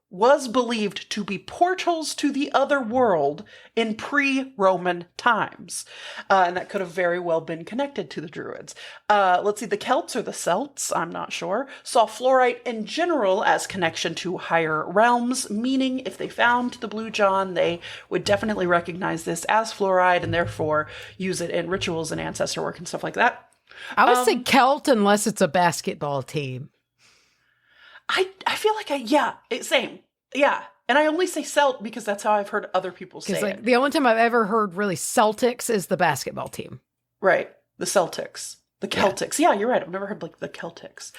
was believed to be portals to the other world in pre-Roman times. And that could have very well been connected to the Druids. Let's see, the Celts or the Celts, I'm not sure, saw fluorite in general as connection to higher realms, meaning if they found the Blue John, they would definitely recognize this as fluoride and therefore use it in rituals and ancestor work and stuff like that. I would say Celt unless it's a basketball team. I feel like same. Yeah. And I only say Celt because that's how I've heard other people say it. The only time I've ever heard really Celtics is the basketball team. Right. The Celtics. The Celtics. Yeah, you're right. I've never heard like the Celtics.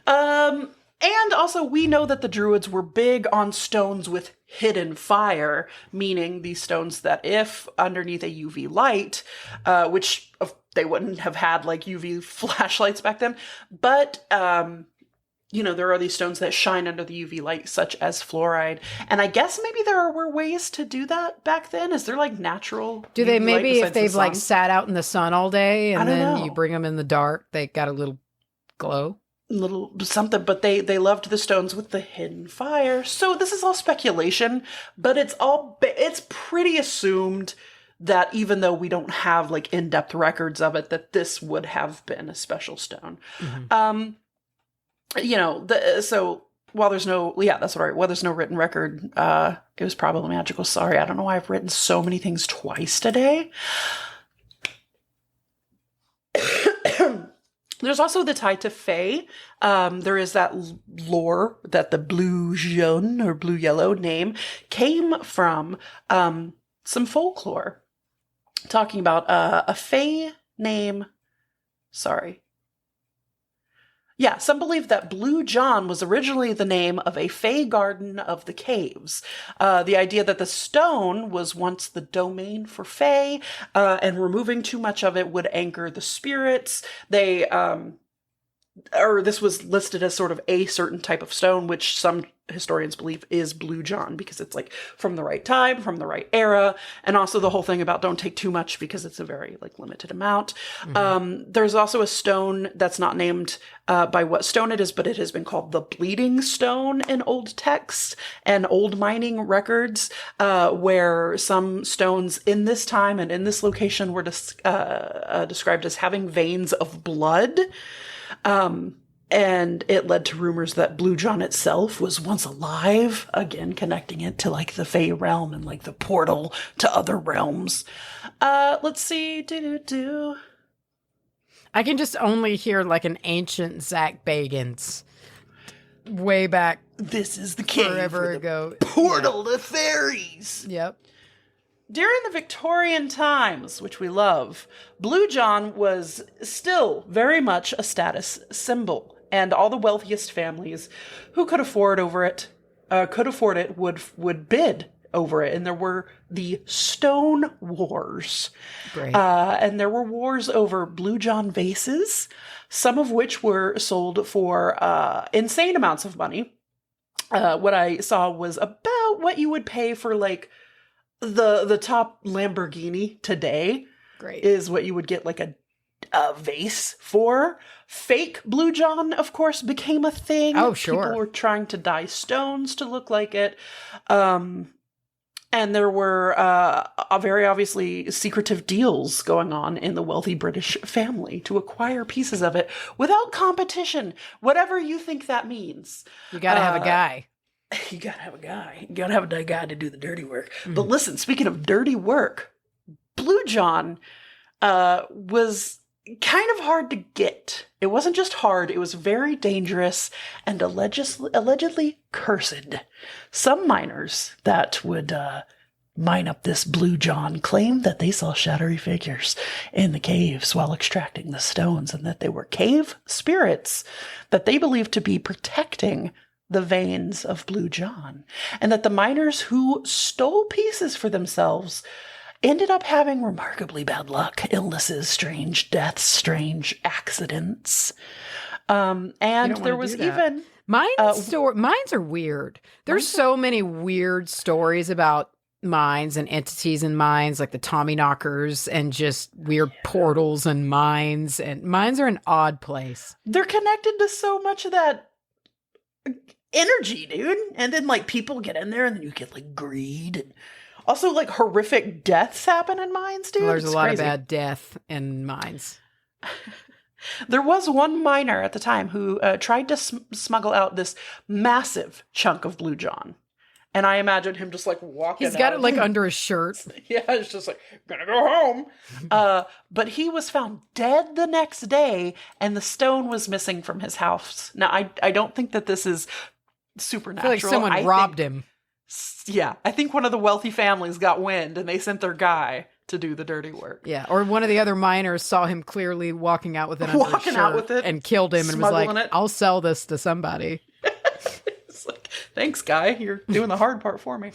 And also we know that the Druids were big on stones with hidden fire, meaning these stones that if underneath a UV light, which they wouldn't have had like UV flashlights back then, but there are these stones that shine under the UV light, such as fluoride. And I guess maybe there were ways to do that back then. Is there like natural? Do they maybe if they've like sat out in the sun all day and then you bring them in the dark, they got a little glow? Little something, but they loved the stones with the hidden fire. So this is all speculation, but it's pretty assumed that even though we don't have like in-depth records of it, that this would have been a special stone. Mm-hmm. While there's no written record, it was probably magical. Sorry, I don't know why I've written so many things twice today. There's also the tie to Fae. There is that lore that the Blue Jaune or Blue Yellow name came from some folklore talking about a Fae name. Sorry. Yeah, some believe that Blue John was originally the name of a Fae garden of the caves. The idea that the stone was once the domain for Fae, and removing too much of it would anchor the spirits. They or this was listed as sort of a certain type of stone, which some historians believe is blue John, because it's like from the right time, from the right era, and also the whole thing about don't take too much because it's a very like limited amount. There's also a stone that's not named by what stone it is, but it has been called the bleeding stone in old texts and old mining records, where some stones in this time and in this location were described as having veins of blood. And it led to rumors that Blue John itself was once alive, again, connecting it to like the Fey realm and like the portal to other realms. Let's see. I can just only hear like an ancient Zach Bagans way back. This is the cave forever ago. Portal to fairies. Yep. During the Victorian times, which we love, Blue John was still very much a status symbol, and all the wealthiest families who could afford it would bid over it, and there were the Stone Wars. Great. And there were wars over Blue John vases, some of which were sold for insane amounts of money. What I saw was about what you would pay for like the top Lamborghini today. Great. Is what you would get like a vase for. Fake Blue John, of course, became a thing. Oh, sure. People were trying to dye stones to look like it. And there were very obviously secretive deals going on in the wealthy British family to acquire pieces of it without competition, whatever you think that means. You gotta have a guy. You gotta have a guy. You gotta have a guy to do the dirty work. But listen, speaking of dirty work, Blue John was kind of hard to get. It wasn't just hard, it was very dangerous and allegedly cursed. Some miners that would mine up this Blue John claimed that they saw shadowy figures in the caves while extracting the stones, and that they were cave spirits that they believed to be protecting the veins of Blue John, and that the miners who stole pieces for themselves ended up having remarkably bad luck, illnesses, strange deaths, strange accidents. And there was even mines are weird. There's so many weird stories about mines and entities in mines, like the Tommyknockers, and just weird portals and mines. And mines are an odd place. They're connected to so much of that energy, dude. And then like people get in there, and then you get like greed, and also like horrific deaths happen in mines, dude. There's a lot of bad death in mines. There was one miner at the time who tried to smuggle out this massive chunk of Blue John. And I imagine him just like walking. He's got it like under his shirt. Yeah, it's just like, gonna go home. But he was found dead the next day, and the stone was missing from his house. Now, I don't think that this is supernatural. I feel like someone robbed him. Yeah, I think one of the wealthy families got wind, and they sent their guy to do the dirty work. Yeah, or one of the other miners saw him clearly walking out with it under his shirt and killed him and was like, I'll sell this to somebody. Like, thanks, guy. You're doing the hard part for me.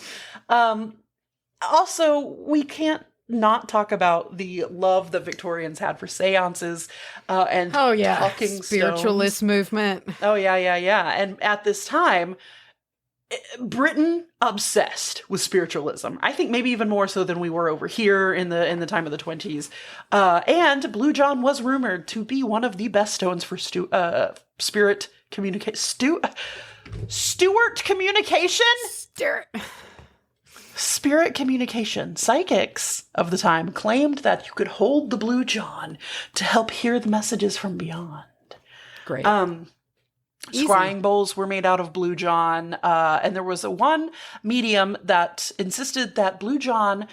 Also, we can't not talk about the love that Victorians had for seances and talking spiritualist stones. Movement. Oh, yeah. And at this time, Britain obsessed with spiritualism. I think maybe even more so than we were over here in the time of the 20s. And Blue John was rumored to be one of the best stones for spirit communication. Stewart communication? Spirit communication. Psychics of the time claimed that you could hold the Blue John to help hear the messages from beyond. Great. Scrying bowls were made out of Blue John, and there was one medium that insisted that Blue John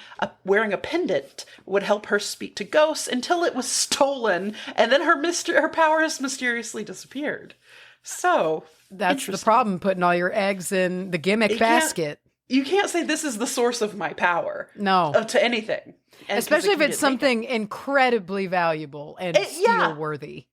wearing a pendant would help her speak to ghosts until it was stolen, and then her powers mysteriously disappeared. So that's the problem, putting all your eggs in the gimmick basket. You can't say this is the source of my power. No. To anything. And especially if it's something incredibly valuable and steal-worthy.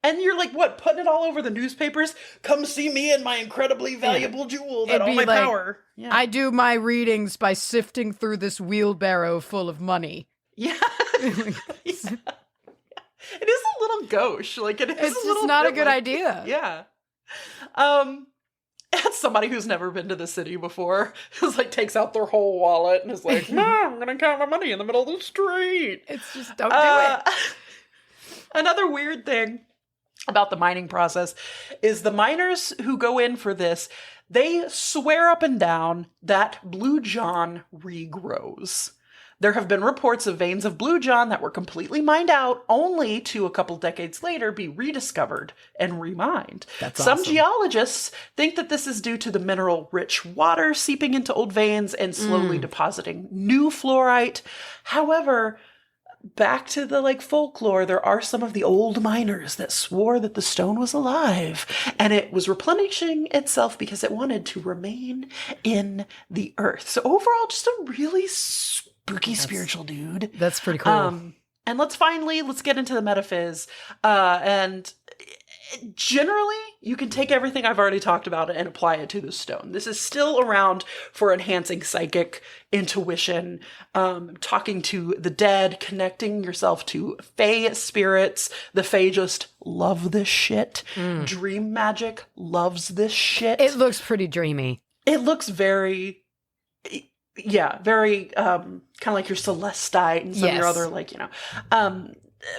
And you're like, what, putting it all over the newspapers? Come see me and my incredibly valuable jewel that all my power. Yeah. I do my readings by sifting through this wheelbarrow full of money. Yeah. It is a little gauche. Like it is. It's just not a good idea. Yeah. As somebody who's never been to the city before, who's like takes out their whole wallet and is like, "No, I'm gonna count my money in the middle of the street." It's just don't do it. Another weird thing about the mining process is the miners who go in for this, they swear up and down that Blue John regrows. There have been reports of veins of Blue John that were completely mined out, only to a couple decades later be rediscovered and remined. That's Some awesome. geologists think that this is due to the mineral-rich water seeping into old veins and slowly depositing new fluorite. However, back to the folklore, there are some of the old miners that swore that the stone was alive and it was replenishing itself because it wanted to remain in the earth. So overall, just a really spooky spiritual dude. That's pretty cool. And let's get into the metaphys. And generally, you can take everything I've already talked about and apply it to the stone. This is still around for enhancing psychic intuition, talking to the dead, connecting yourself to fae spirits. The fae just love this shit. Dream magic loves this shit. It looks pretty dreamy. It looks very, very kind of like your Celestite and some of your other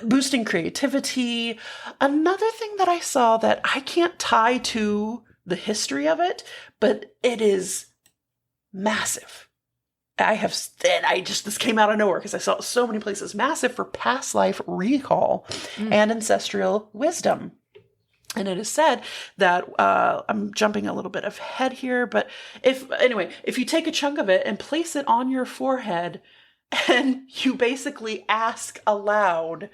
boosting creativity. Another thing that I saw that I can't tie to the history of it, but it is massive. This came out of nowhere because I saw it so many places. Massive for past life recall and ancestral wisdom. And it is said that, I'm jumping a little bit ahead here, but if you take a chunk of it and place it on your forehead and you basically ask aloud,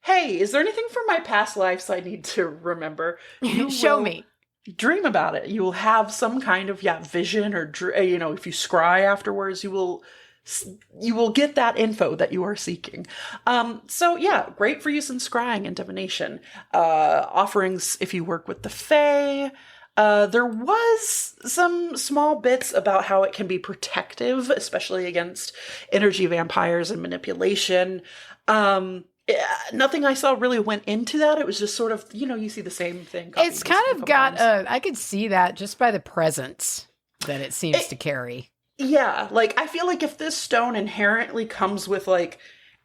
"Hey, is there anything from my past lives I need to remember?" You Show me. Dream about it. You will have some kind of vision, or if you scry afterwards, you will get that info that you are seeking. Great for use in scrying and divination. Offerings if you work with the fae. There was some small bits about how it can be protective, especially against energy vampires and manipulation. Nothing I saw really went into that. It was just sort of, you see the same thing. It's kind of got I could see that just by the presence that it seems to carry. Yeah, I feel like if this stone inherently comes with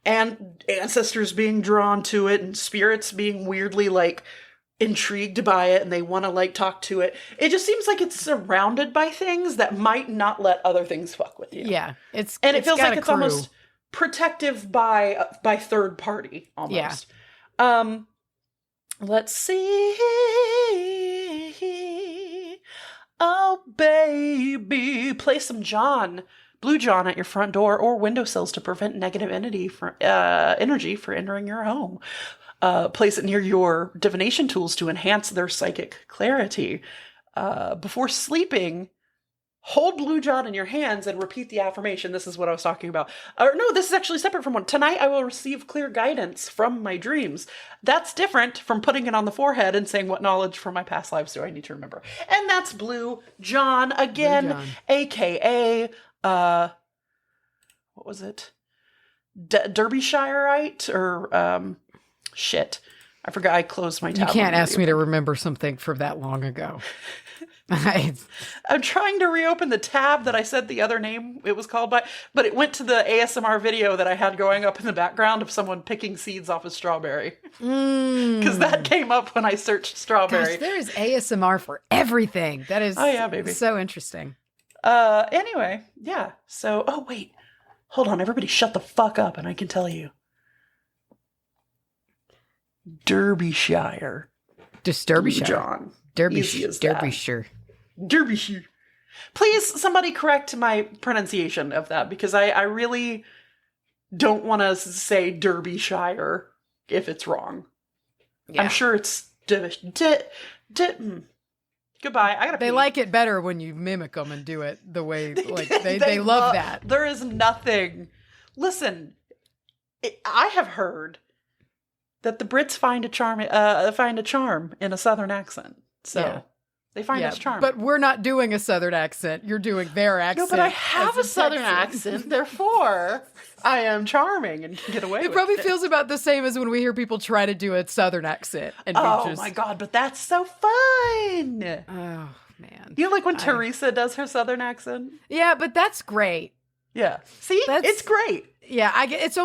and ancestors being drawn to it and spirits being weirdly intrigued by it and they want to talk to it, it just seems like it's surrounded by things that might not let other things fuck with you. Yeah, it feels like it's almost protective by third party almost. Yeah. Let's see. Oh baby, place some Blue John at your front door or windowsills to prevent negative energy for entering your home. Place it near your divination tools to enhance their psychic clarity. Before sleeping, hold Blue John in your hands and repeat the affirmation. This is what I was talking about. Or no, this is actually separate from one. Tonight I will receive clear guidance from my dreams. That's different from putting it on the forehead and saying, what knowledge from my past lives do I need to remember? And that's Blue John again, Blue John. AKA, what was it? Derbyshireite or, shit. I forgot I closed my tab. You can't ask me to remember something from that long ago. I'm trying to reopen the tab that I said the other name it was called by, but it went to the ASMR video that I had going up in the background of someone picking seeds off a strawberry. Because that came up when I searched strawberry. Gosh, there is ASMR for everything. That is baby. So interesting. Anyway, yeah. So, wait. Hold on, everybody shut the fuck up and I can tell you. Derbyshire. Just Derbyshire. John. Derbyshire. Derbyshire. Please, somebody correct my pronunciation of that because I really don't want to say Derbyshire if it's wrong. Yeah. I'm sure it's goodbye. I gotta. They like it better when you mimic them and do it the way they love that. There is nothing. Listen, I have heard that the Brits find a charm in a Southern accent. So They find us charming. But we're not doing a Southern accent. You're doing their accent. No, but I have a Southern accent. Therefore, I am charming and can get away with it. It probably feels about the same as when we hear people try to do a Southern accent. And my God, but that's so fun. Oh, man. You know, like when Teresa does her Southern accent? Yeah, but that's great. Yeah. See? It's great. Yeah, it's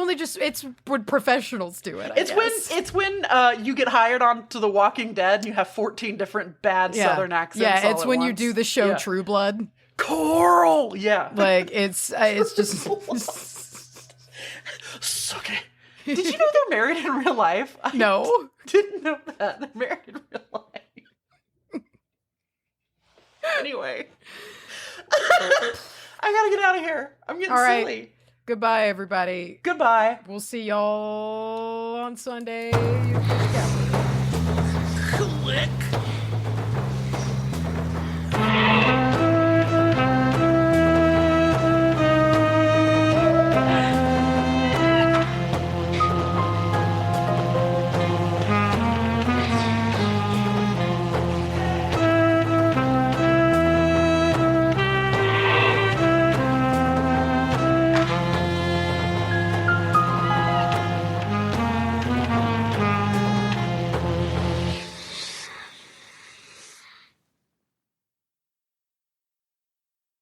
when professionals do it. It's when you get hired on to The Walking Dead and you have 14 different bad Southern accents. Yeah, it's when you do the show True Blood. Coral, yeah. Like it's just okay. Did you know they're married in real life? No, I didn't know that. They're married in real life. Anyway, I gotta get out of here. I'm getting silly. Goodbye, everybody. Goodbye. We'll see y'all on Sunday. Click.